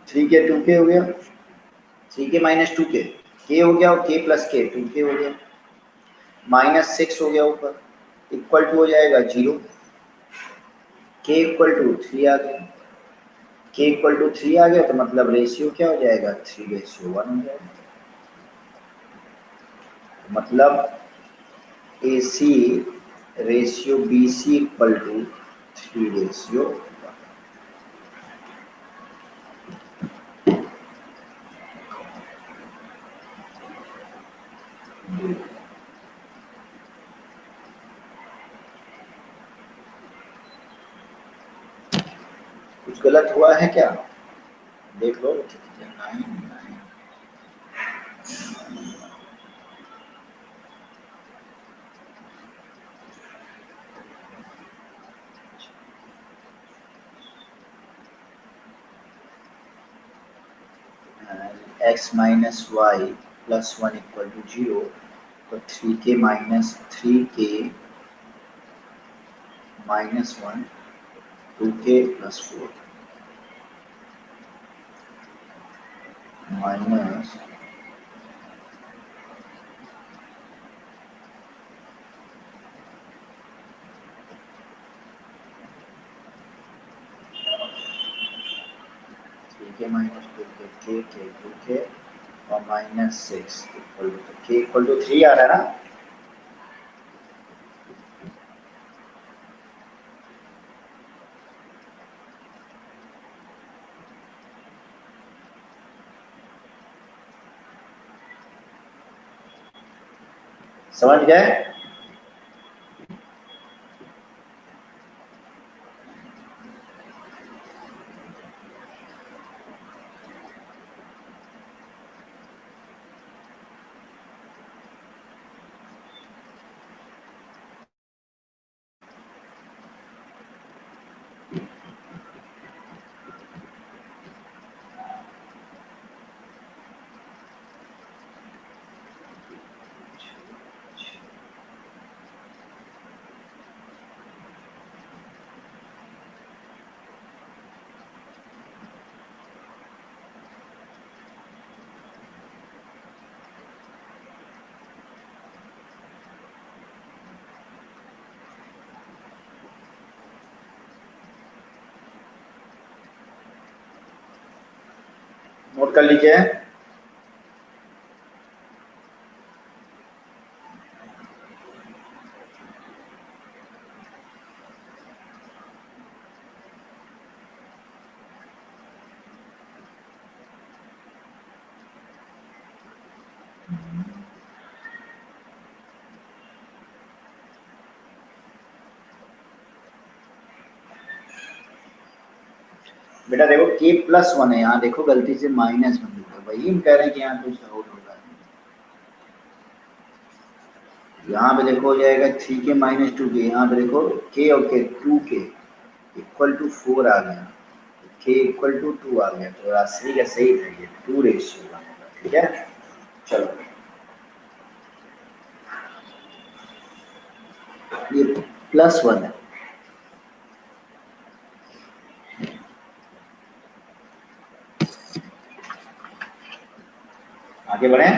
3k 2k हो गया, 3k -2k k हो गया और k + k 2k हो गया, -6 हो गया ऊपर, इक्वल टू हो जाएगा 0, k = 3 आ गया, k = 3 आ गया, तो मतलब रेशियो क्या हो जाएगा, 3:1 हो जाएगा। मतलब AC रेशियो BC = 3:1। कुछ गलत हुआ है क्या, देख लो। x - y +1 = 0, तो 3k - 3k -1 2k +4 माइनस के माइनस टू के टू के और माइनस 6 इक्वल टू के इक्वल टू 3 आ रहा है ना। समझ गए? नोट कर लीजिए। बेटा देखो के प्लस वन है, यहाँ देखो गलती से माइनस वन लिखा है, वही हम कह रहे हैं कि यहाँ कुछ आउट होगा। यहाँ पे देखो हो जाएगा 3 के माइनस 2 के, यहाँ पे देखो के और के 2 के इक्वल टू 4 आ गया, के इक्वल टू 2 आ गया, तो राशि का सही था ये 2 रेशियो का। ठीक है, चलो ये प्लस वन है। आगे बढ़े।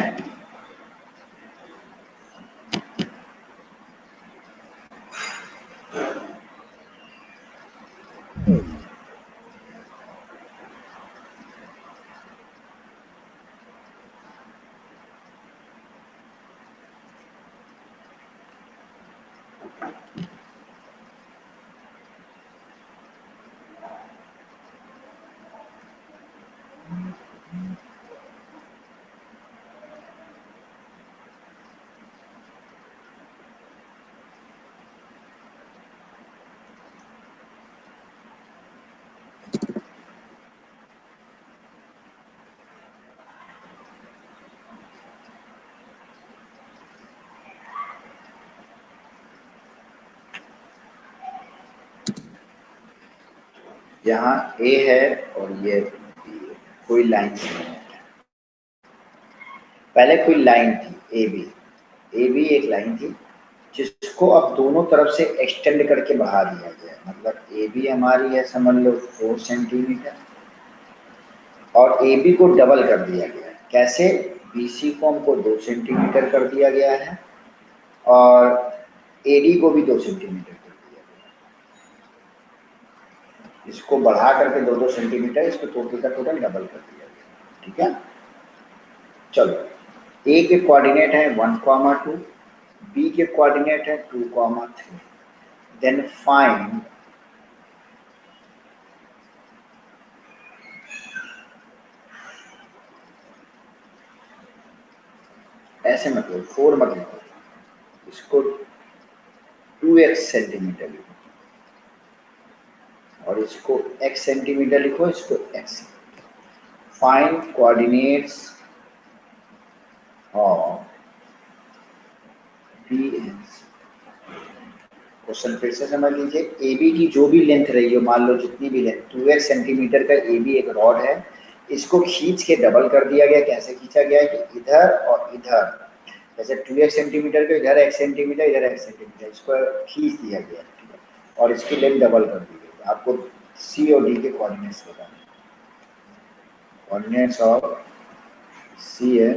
यहाँ ए है और ये कोई लाइन नहीं है, पहले कोई लाइन थी ए बी एक लाइन थी जिसको अब दोनों तरफ से एक्सटेंड करके बढ़ा दिया गया, मतलब ए बी हमारी है समझ लो 4 सेंटीमीटर और ए बी को डबल कर दिया गया है। कैसे? बी सी को हमको 2 सेंटीमीटर कर दिया गया है और ए डी को भी 2 सेंटीमीटर कर दिया गया है। इसको बढ़ा करके 2-2 सेंटीमीटर, इसको टोटल का टोटल डबल कर दिया गया। ठीक है, चलो ए के कोऑर्डिनेट है 1,2, बी के कोऑर्डिनेट है 2,3। देन फाइंड ऐसे मतलब 4 मत लिखो, इसको 2x सेंटीमीटर लिखो और इसको x सेंटीमीटर लिखो, इसको x। Find coordinates of B and C. Question फिर से समझ लीजिए, ए बी की जो भी लेंथ रही हो, मान लो जितनी भी लेंथ 2x सेंटीमीटर का ए बी एक रॉड है, इसको खींच के डबल कर दिया गया। कैसे खींचा गया है कि इधर और इधर, जैसे 2x सेंटीमीटर का इधर x सेंटीमीटर इधर x सेंटीमीटर, इसको खींच दिया गया और इसकी लेंथ डबल कर दी गई। आपको सी और डी के कोऑर्डिनेट्स बताने, कोऑर्डिनेट्स ऑफ सी है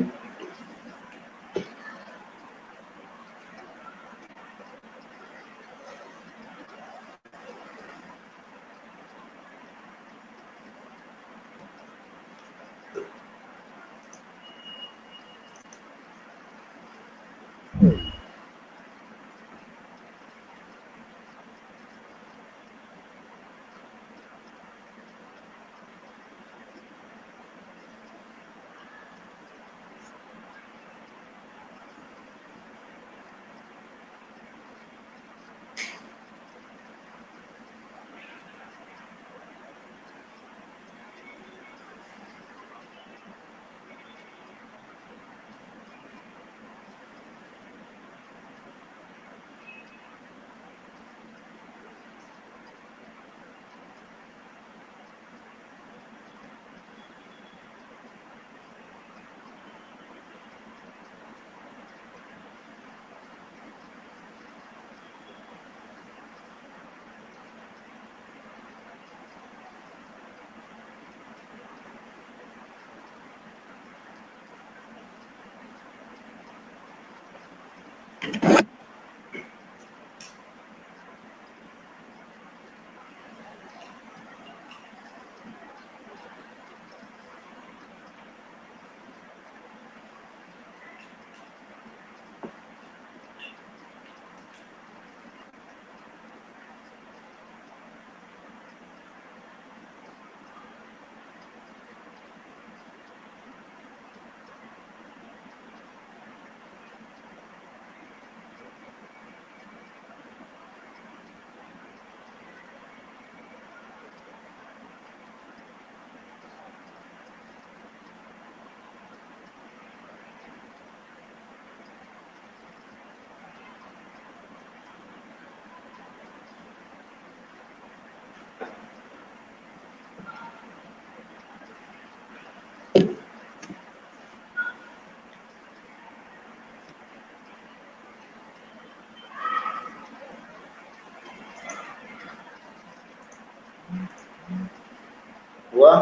हुआ।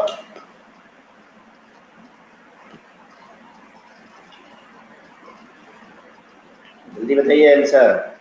जल्दी बताइए आंसर।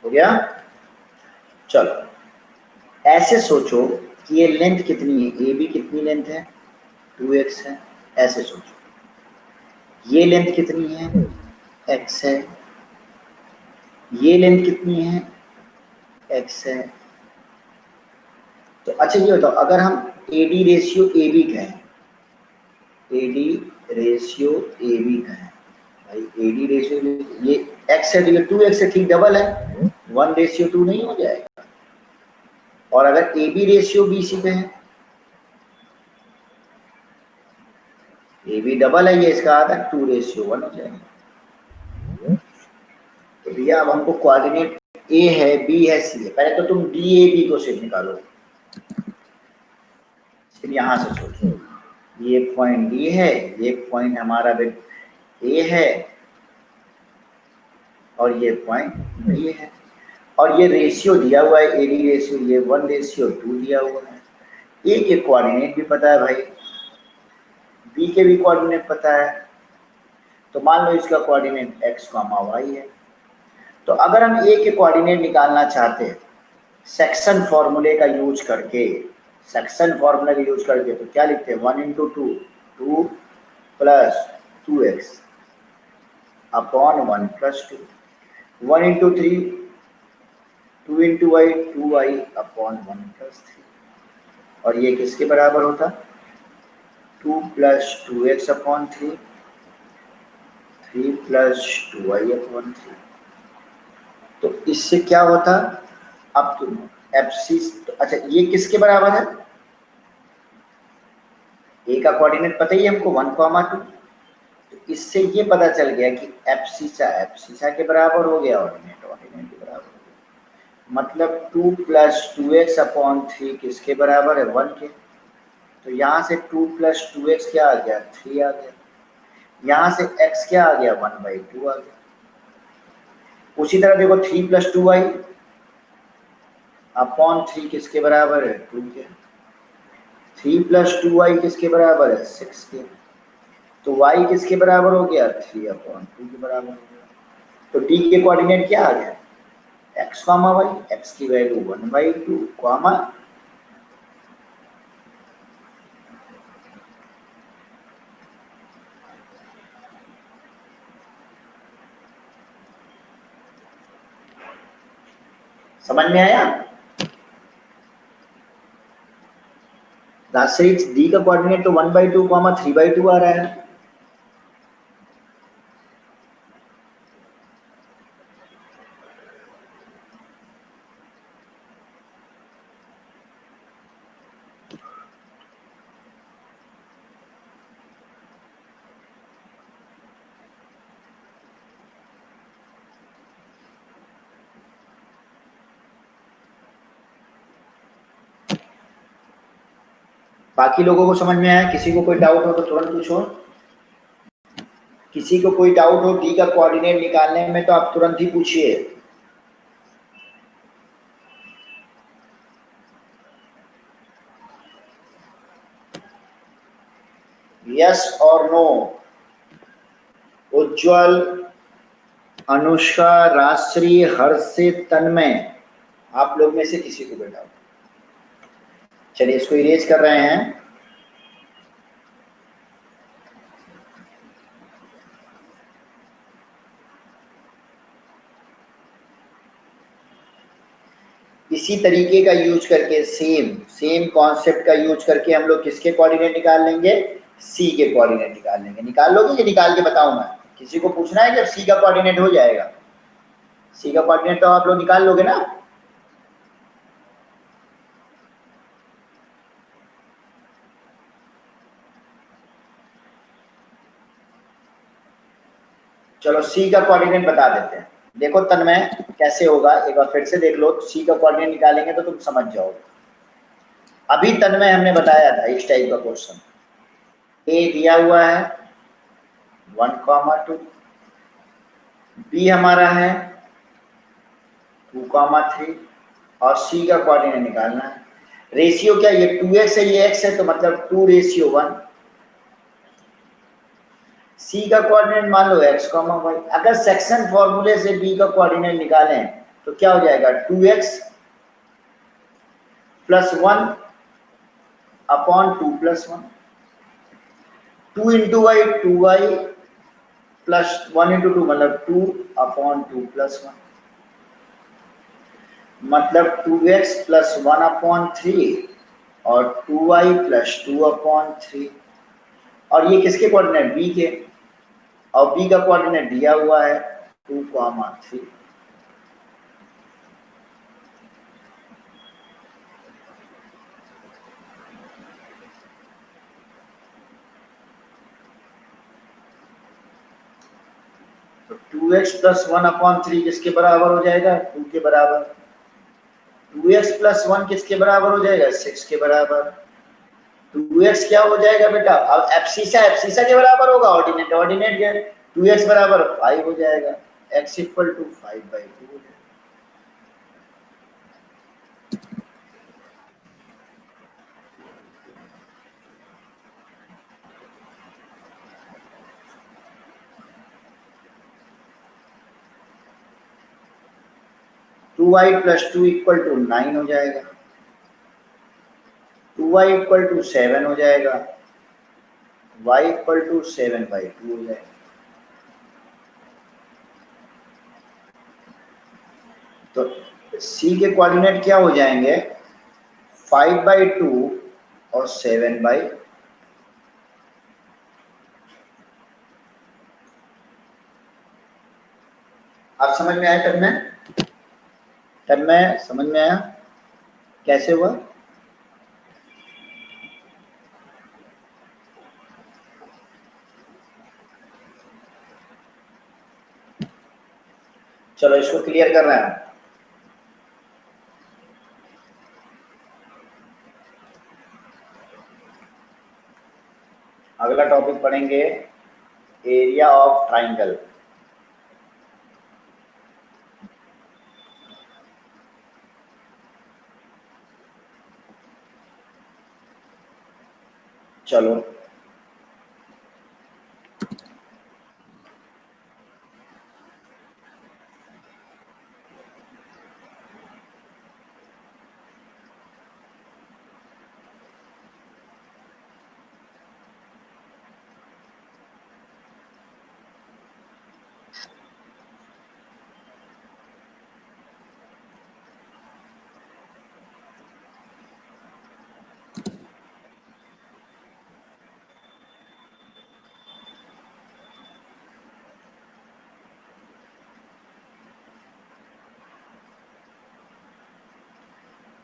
हो गया। चलो ऐसे सोचो कि ये लेंथ कितनी है, ए बी कितनी लेंथ है, 2x है। ऐसे सोचो ये लेंथ कितनी है, x है। ये लेंथ कितनी है, x है। तो अच्छा ये बताओ, अगर हम AD रेशियो AB कहें, AD रेशियो AB कहें, भाई AD रेशियो ये x है तो ये 2x है, ठीक डबल है, 1:2 नहीं हो जाएगा। और अगर AB रेशियो BC कहें, AB डबल है, ये इसका आधा 2:1 हो जाएगा। तो भैया अब हमको कोऑर्डिनेट A है, B है, C है। पहले तो तुम DAB को सिर्फ निकालो, फिर यहां से सोचो ये पॉइंट D है, ये पॉइंट हमारा A है, और ये पॉइंट B है, और ये रेशियो दिया हुआ है, AD रेशियो, ये 1:2 दिया हुआ है। A के कोऑर्डिनेट भी पता है भाई, B के भी कोऑर्डिनेट पता है। तो मान लो इसका कोऑर्डिनेट x, y है। तो अगर हम A के कोऑर्डिनेट निकालना चाहते हैं सेक्शन फॉर्मूले का यूज करके, सेक्शन फॉर्मूला का यूज करके, तो क्या लिखते हैं, 1 × 2 2 + 2x upon 1 + 2, 1 × 3 2 × y 2y upon 1 + 3। और ये किसके बराबर होता, 2 + 2x अपॉन 3, 3 + 2y अपॉन 3। तो इससे क्या होता, अब तुम FC, अच्छा ये किसके बराबर है, ए का कोऑर्डिनेट पता ही है हमको 1,2। तो इससे ये पता चल गया कि एफ सीसा के बराबर हो गया, ऑर्डिनेट ऑर्डिनेट के बराबर हो गया। मतलब 2 + 2x/3 किसके बराबर है, 1 के। तो यहाँ से 2 + 2x क्या आ गया, 3 आ गया। यहाँ से x क्या आ गया, 1/2 आ गया। उसी तरह देखो 3 + 2y/3 किसके बराबर है, 2 के। 3 + 2y किसके बराबर है, 6 के। तो y किसके बराबर हो गया, 3/2 के बराबर हो गया। तो d के कोऑर्डिनेट क्या आ गया, x, y। x की वैल्यू 1/2 कॉमा समझ में आया। राजश्री डी का कोऑर्डिनेट तो 1/2 कॉमा 3/2 आ रहा है। बाकी लोगों को समझ में आया, किसी को कोई डाउट हो तो तुरंत पूछो। किसी को कोई डाउट हो डी का कोऑर्डिनेट निकालने में तो आप तुरंत ही पूछिए। यस और नो। उज्जवल, अनुष्का, राजश्री, हर्षित, तन्मय, आप लोग में से किसी को कोई डाउट? चलिए इसको इरेज कर रहे हैं। इसी तरीके का यूज करके सेम कॉन्सेप्ट का यूज करके हम लोग किसके कोऑर्डिनेट निकाल लेंगे, सी के कोऑर्डिनेट निकाल लेंगे। निकाल लोगे कि निकाल के बताऊं मैं? किसी को पूछना है जब सी का कोऑर्डिनेट हो जाएगा? सी का कोऑर्डिनेट तो आप लोग निकाल लोगे ना। चलो सी का कोऑर्डिनेट बता देते हैं। देखो तन्मय कैसे होगा, एक बार फिर से देख लो। सी का कोऑर्डिनेट निकालेंगे तो तुम समझ जाओगे। अभी तन्मय हमने बताया था इस टाइप का क्वेश्चन। ए दिया हुआ है 1,2, बी हमारा है 2,3 और सी का कोऑर्डिनेट निकालना है। रेशियो क्या, ये 2x है ये x है, तो मतलब 2:1। सी का कोऑर्डिनेट मान लो x, y। अगर सेक्शन फॉर्मूले से बी का कोऑर्डिनेट निकालें तो क्या हो जाएगा, 2x + 1/2 + 1। 2 × y 2y + 1 × 2 मतलब 2/2 + 1। मतलब 2x + 1/3 और 2y + 2/3। और ये किसके कोऑर्डिनेट, बी के। और बी का कोऑर्डिनेट दिया हुआ है 2,3। तो 2x + 1/3 किसके बराबर हो जाएगा, 2 के बराबर। 2x + 1 किसके बराबर हो जाएगा, 6 के बराबर। 2x क्या हो जाएगा बेटा, अब एफसीसा के बराबर होगा, ऑर्डिनेट ऑर्डिनेट के। 2x बराबर 5 हो जाएगा, x = 5/2 हो जाएगा। 2y + 2 = 9 हो जाएगा। 2y = 7 हो जाएगा। y = 7/2 हो जाएगा। तो c के कोऑर्डिनेट क्या हो जाएंगे, 5/2 और 7/2। आप समझ में आया तन्मय समझ में आया कैसे हुआ? चलो इसको क्लियर कर रहे हैं। अगला टॉपिक पढ़ेंगे एरिया ऑफ ट्राइंगल। चलो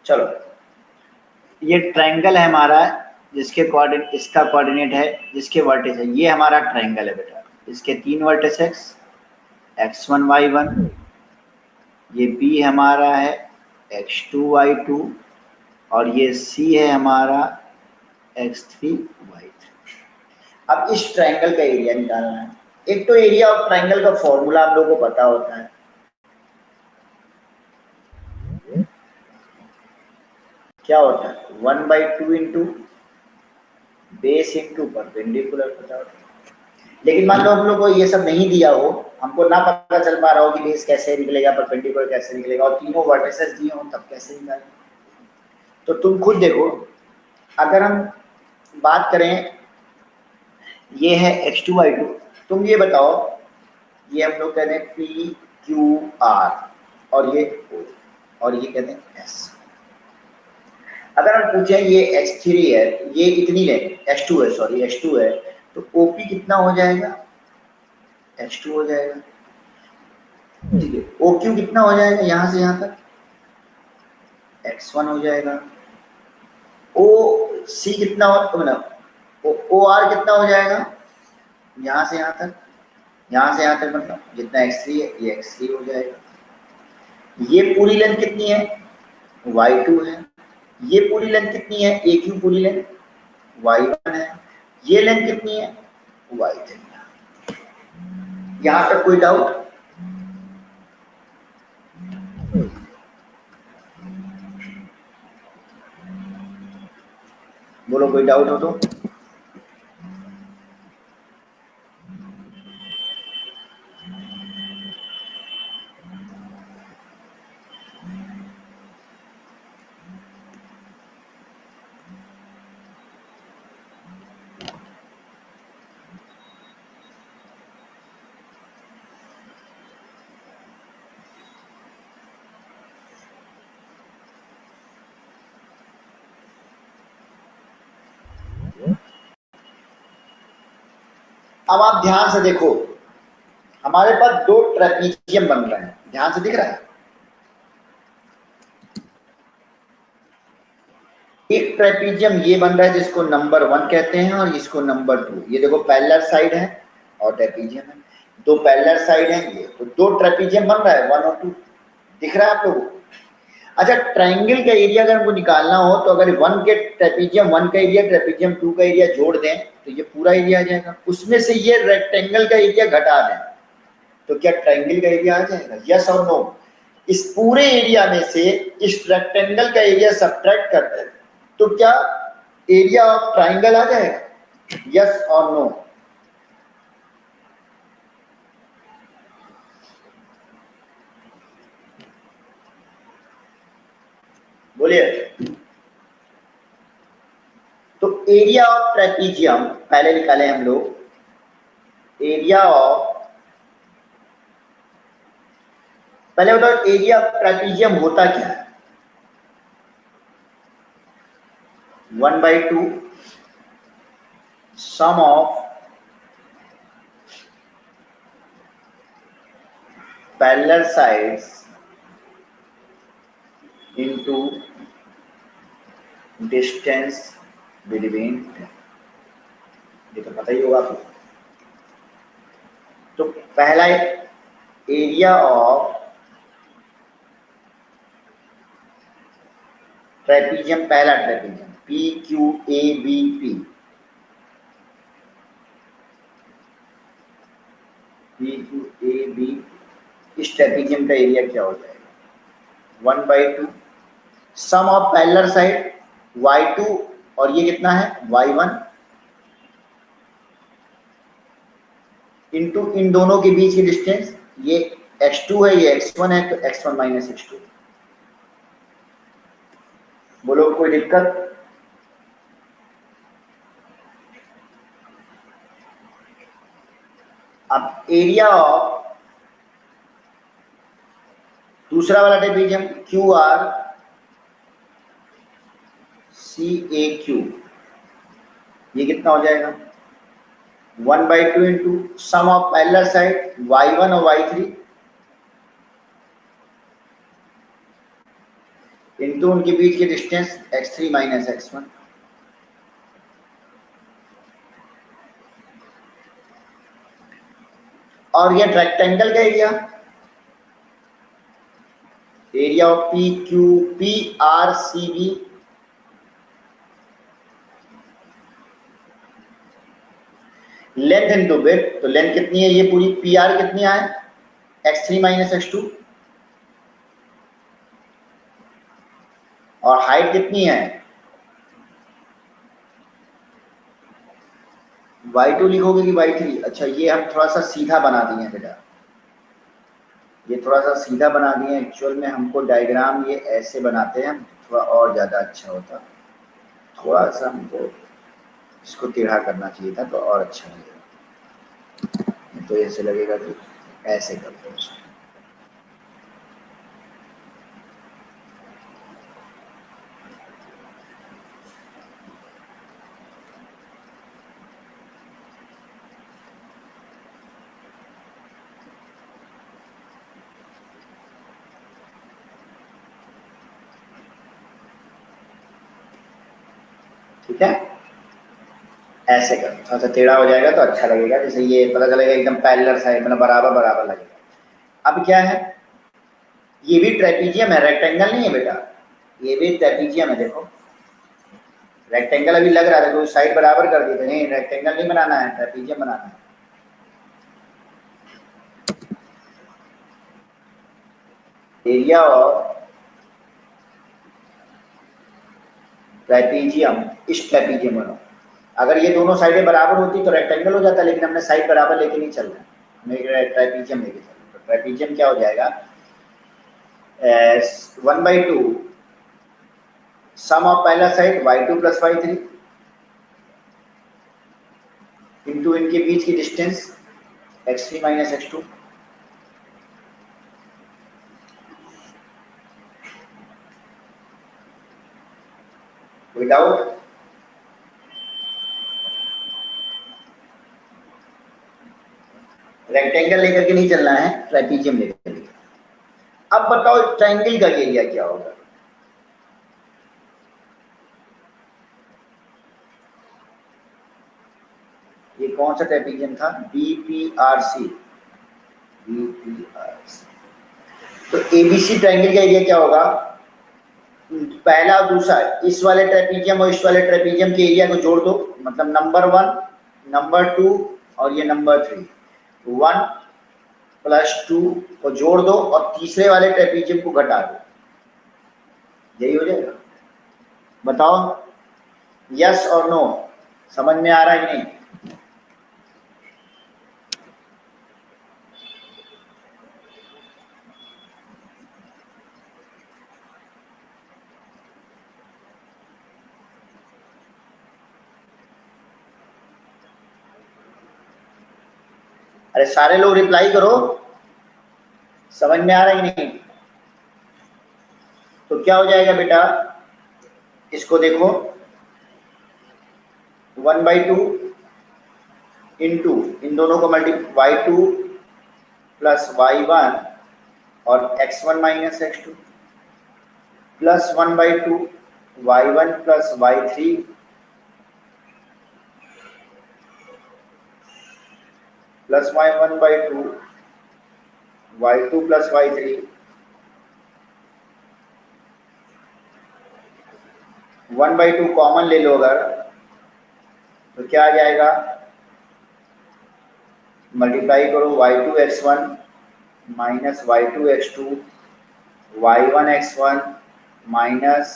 चलो ये ट्रायंगल है हमारा, जिसके कोऑर्डिनेट, इसका कोऑर्डिनेट है, जिसके वर्टेक्स है, ये हमारा ट्रायंगल है बेटा। इसके 3 वर्टेक्स x1 y1, ये B हमारा है x2 y2, और ये C है हमारा x3 y3। अब इस ट्रायंगल का एरिया निकालना है। एक तो एरिया ऑफ ट्रायंगल का फॉर्मूला आप लोगों को पता होता है, क्या होता है 1/2 इंटू बेस इंटू परपेंडिकुलर पता होता है। लेकिन मान लो हम लोग को ये सब नहीं दिया हो, हमको ना पता चल पा रहा हो कि बेस कैसे निकलेगा, परपेंडिकुलर कैसे निकलेगा, और तीनों वर्टिसेस दिए हो तब कैसे निकालेंगे। तो तुम खुद देखो, अगर हम बात करें, ये है x2 y2, तुम ये बताओ, ये हम लोग कहते हैं पी क्यू आर, और ये O, और ये कहते हैं S। अगर हम पूछें ये x3 है, ये इतनी लेंथ x2 है, सॉरी x2 है, तो OP कितना हो जाएगा, x2 हो जाएगा। ठीक है, OQ कितना हो जाएगा, यहां से यहां तक x1 हो जाएगा। OC कितना हो, मतलब OR कितना हो जाएगा, यहां से यहां तक, यहां से यहां तक, मतलब जितना x3 है ये x3 हो जाएगा। ये पूरी लेंथ कितनी है, y2 है। ये पूरी लेंथ कितनी है, AQ पूरी लेंथ y1 है। ये लेंथ कितनी है, y3। यहां तक कोई डाउट? बोलो कोई डाउट हो तो। अब आप ध्यान से देखो, हमारे पास 2 ट्रेपीजियम बन रहे हैं, ध्यान से दिख रहा है। एक ट्रेपीजियम ये बन रहा है जिसको नंबर 1 कहते हैं, और इसको नंबर 2। ये देखो पैरेलल साइड है और ट्रेपीजियम है, 2 पैरेलल साइड है, ये तो 2 ट्रेपीजियम बन रहा है, 1 और 2। दिख रहा है आप लोगों को? अच्छा, ट्रायंगल का एरिया अगर हमको निकालना हो, तो अगर 1 के ट्रेपीजियम 1 का एरिया ट्रेपीजियम 2 का एरिया जोड़ दें तो ये पूरा एरिया आ जाएगा। उसमें से ये रेक्टेंगल का एरिया घटा दें तो क्या ट्रायंगल का एरिया आ जाएगा, यस और नो? इस पूरे एरिया में से इस रेक्टेंगल का एरिया सब्ट्रैक्ट करते हैं तो क्या एरिया ऑफ ट्रायंगल आ जाएगा, यस और नो? बोलिए। तो एरिया ऑफ ट्रेपीजियम पहले निकाले हम लोग, एरिया ऑफ, पहले बताओ एरिया ऑफ ट्रेपीजियम होता क्या है, 1/2 sum of parallel sides into distance between, ये तो पता ही होगा आपको। तो पहला एरिया ऑफ ट्रेपीजियम, पहला trapezium P Q A B P, P Q A B, इस ट्रेपीजियम का एरिया क्या हो जाएगा 1/2 sum of parallel side y2 और ये कितना है y1 इंटू इन दोनों के बीच की डिस्टेंस, ये x2 है ये x1 है, तो x1 माइनस x2। बोलो कोई दिक्कत? अब एरिया ऑफ दूसरा वाला trapezium Q R C A Q, ये कितना हो जाएगा 1/2 into sum of parallel side y1 और y3 इंटू उनके बीच की डिस्टेंस x3 माइनस x1। और ये रेक्टेंगल का area of P Q P R C B, length into width, तो लेंथ कितनी है ये पूरी पी आर कितनी है x3 माइनस x2, और हाइट कितनी है y2 लिखोगे कि y3? अच्छा ये हम थोड़ा सा सीधा बना दिए हैं बेटा, ये थोड़ा सा सीधा बना दिए। एक्चुअल में हमको डायग्राम ये ऐसे बनाते हैं, थोड़ा और ज़्यादा अच्छा होता, थोड़ा सा हमको इसको टेढ़ा करना चाहिए था तो और अच्छा लगेगा, तो ऐसे लगेगा कि ऐसे करते हैं उसको। ठीक है, ऐसे कर, थोड़ा सा टेढ़ा हो जाएगा तो अच्छा लगेगा, जैसे ये पता चलेगा एकदम पैरेलल साइड मतलब बराबर बराबर लगेगा। अब क्या है, ये भी ट्रेपीजियम है, रेक्टेंगल नहीं है बेटा, ये भी ट्रेपीजियम है। देखो रेक्टेंगल अभी लग रहा था तो साइड बराबर कर दी थी, नहीं रेक्टेंगल नहीं बनाना है, ट्रेपीजियम बनाना है। एरिया ऑफ ट्रेपीजियम, इस ट्रेपीजियम में अगर ये दोनों साइडें बराबर होती तो रेक्टेंगल हो जाता, लेकिन हमने साइड बराबर लेके नहीं चल रहा, हमें ट्रेपीजियम लेके चल रहा। तो ट्रेपीजियम क्या हो जाएगा 1/2 सम ऑफ पहला side y2 plus y3 into इनके बीच की distance x3 minus x2। Without rectangle लेकर के नहीं चलना है, ट्रेपीजियम लेकर के। अब बताओ ट्रायंगल का एरिया क्या होगा? ये कौन सा ट्रेपीजियम था BPRC, BPRC। तो ABC ट्रायंगल का एरिया क्या होगा, पहला और दूसरा, इस वाले ट्रेपीजियम और इस वाले ट्रेपीजियम के एरिया को जोड़ दो, मतलब नंबर 1 नंबर 2 और ये नंबर 3, 1 प्लस 2 को जोड़ दो और तीसरे वाले ट्रेपीजियम को घटा दो, यही हो जाएगा। बताओ यस और नो, समझ में आ रहा है कि नहीं? अरे सारे लोग रिप्लाई करो, समझ में आ रहा है कि नहीं? तो क्या हो जाएगा बेटा, इसको देखो 1/2 इंटू इन दोनों को मल्टीप्लाई y2 प्लस y1 और x1 minus x2 plus 1/2 y1 plus y3 plus y1/2 y2 plus y3 1/2 common ले लो अगर, तो क्या आ जाएगा, मल्टीप्लाई करो y2x1 minus y2x2 y1x1 minus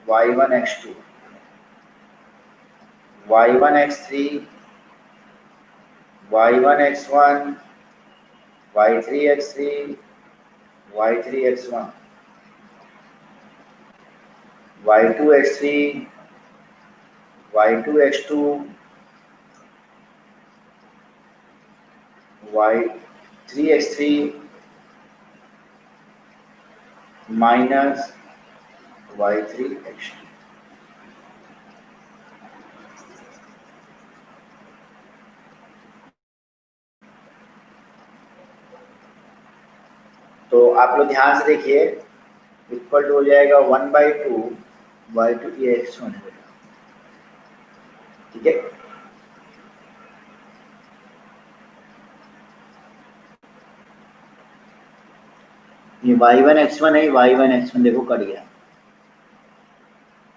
y1x2 y1x3 y1x1 y3x3 y3x1 y2x3 y2x2 y3x3 minus y3x2। तो आप लोग ध्यान से देखिए, इक्वल टू हो जाएगा 1/2 y2 ये x1 है, ठीक है। ये y1 x1 है, y1 x1 देखो कट गया।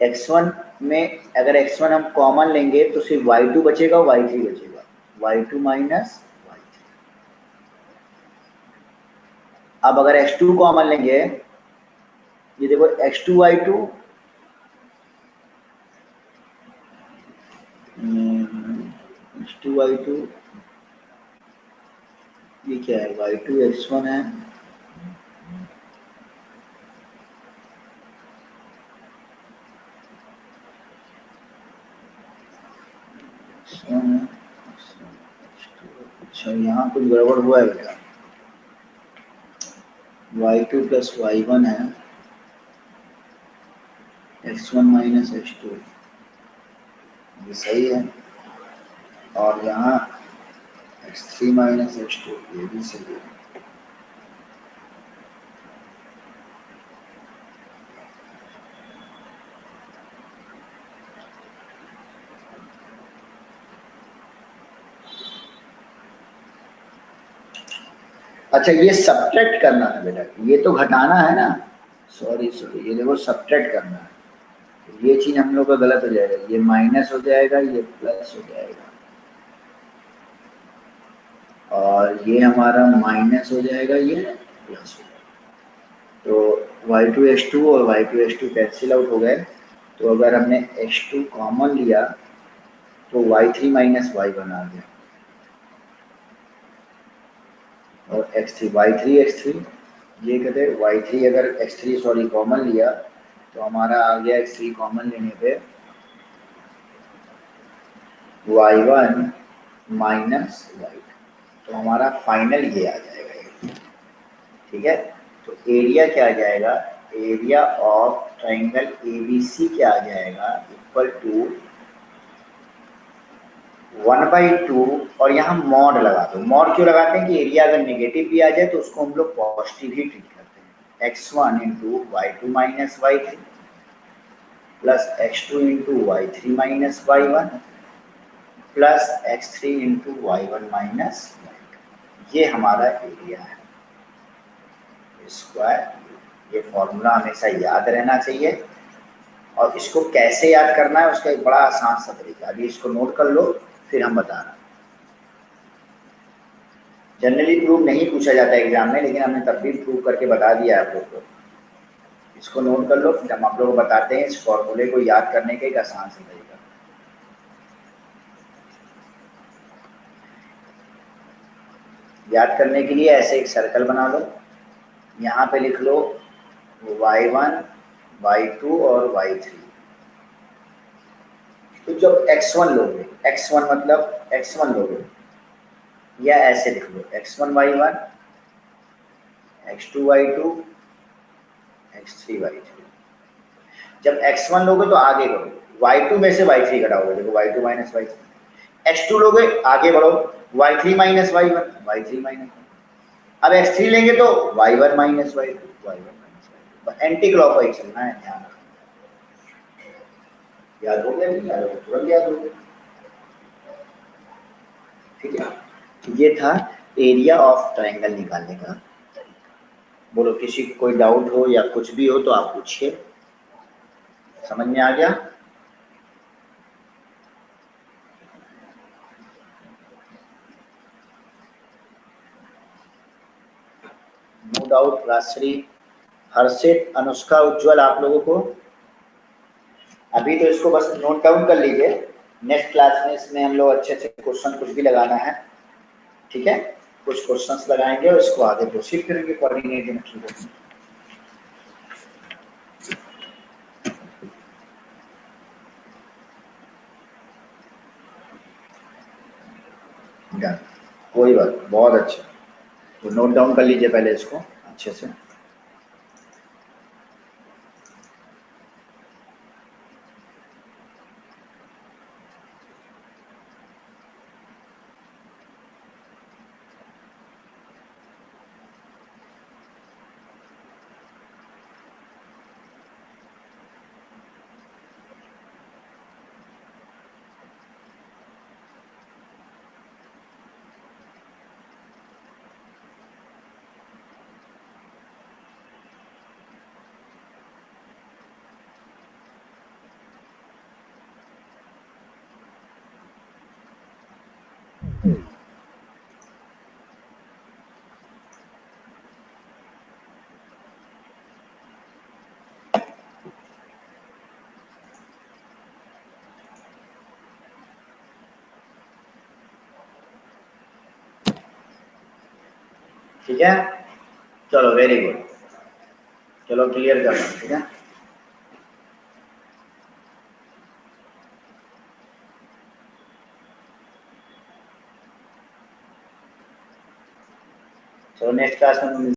x1 में अगर x1 हम कॉमन लेंगे तो सिर्फ y2 बचेगा, y3 बचेगा, y2 माइनस y3। अब अगर x2 कॉमन लेंगे, ये देखो x2 y2 x2 y2 ये क्या है, y2 x1 है, अच्छा यहाँ कुछ गड़बड़ हुआ है बेटा, y2 प्लस y1 है, x1 माइनस x2 ये सही है, और यहाँ x3 माइनस x2 ये भी सही है। अच्छा ये सब्ट्रैक्ट करना है बेटा, ये तो घटाना है ना, सॉरी ये देखो सब्ट्रैक्ट करना है, ये चीज हम लोग का गलत हो जाएगा, ये माइनस हो जाएगा, ये प्लस हो जाएगा, और ये हमारा माइनस हो जाएगा, ये प्लस हो जाएगा। तो y2x2 और y2x2 कैंसिल आउट हो गए, तो अगर हमने x2 कॉमन लिया तो y3 माइनस y1 आ गया, और y3 ये कहते हैं y3 अगर x3 सॉरी कॉमन लिया तो हमारा आ गया x3 कॉमन लेने पे y1 माइनस y2, तो हमारा फाइनल ये आ जाएगा, ठीक है। तो एरिया क्या आ जाएगा, एरिया ऑफ ट्राइंगल ABC क्या आ जाएगा, इक्वल टू 1/2, और यहाँ मॉड लगा दो। मॉड क्यों लगाते हैं कि एरिया अगर नेगेटिव भी आ जाए तो उसको हम लोग पॉजिटिव ही ट्रीट करते हैं, x1 into y2 minus y3 plus x2 into y3 minus y1 plus x3 into y1 minus y2, ये हमारा एरिया है स्क्वायर। ये फॉर्मूला हमेशा याद रहना चाहिए, और इसको कैसे याद करना है उसका एक बड़ा आसान सा तरीका, अभी इसको नोट कर लो फिर हम बता रहे हैं। जनरली प्रूफ नहीं पूछा जाता है एग्जाम में, लेकिन हमने तब भी प्रूफ करके बता दिया आप लोग को, इसको नोट कर लो, फिर हम आप लोग को बताते हैं इस फॉर्मूले को याद करने का एक आसान सा तरीका। याद करने के लिए ऐसे एक सर्कल बना लो, यहाँ पे लिख लो y1 y2 और y3। तो जब x1 लोगे, x1 मतलब x1 लोगे, या ऐसे लिख लो x1 y1 x2 y2 x3 y3। जब x1 लोगे तो आगे बढ़ो, y2 में से y3 घटाओगे, देखो y2 माइनस y3। x2 लोगे आगे बढ़ो, y3 minus y1 y3 minus, अब x3 लेंगे तो y1 minus y2 y1 minus y2, anti clockwise चलना है, ध्यान रखना। याद हो गया नहीं याद हो, तुरंत याद हो गया, ठीक है। ये था एरिया ऑफ ट्राइंगल निकालने का। बोलो किसी को कोई डाउट हो या कुछ भी हो तो आप पूछिए। समझ में आ गया? नो डाउट राजश्री, हर्षित, अनुष्का, उज्जवल, आप लोगों को अभी तो इसको बस नोट डाउन कर लीजिए। नेक्स्ट क्लास में इसमें हम लोग अच्छे अच्छे क्वेश्चन कुछ भी लगाना है, ठीक है, कुछ क्वेश्चंस लगाएंगे और इसको आगे प्रोसीड करेंगे कोऑर्डिनेट में। कोई बात, बहुत अच्छा, तो नोट डाउन कर लीजिए पहले इसको अच्छे से। ठीक है, चलो वेरी गुड, चलो क्लियर कर लो, ठीक है। चलो नेक्स्ट क्लास में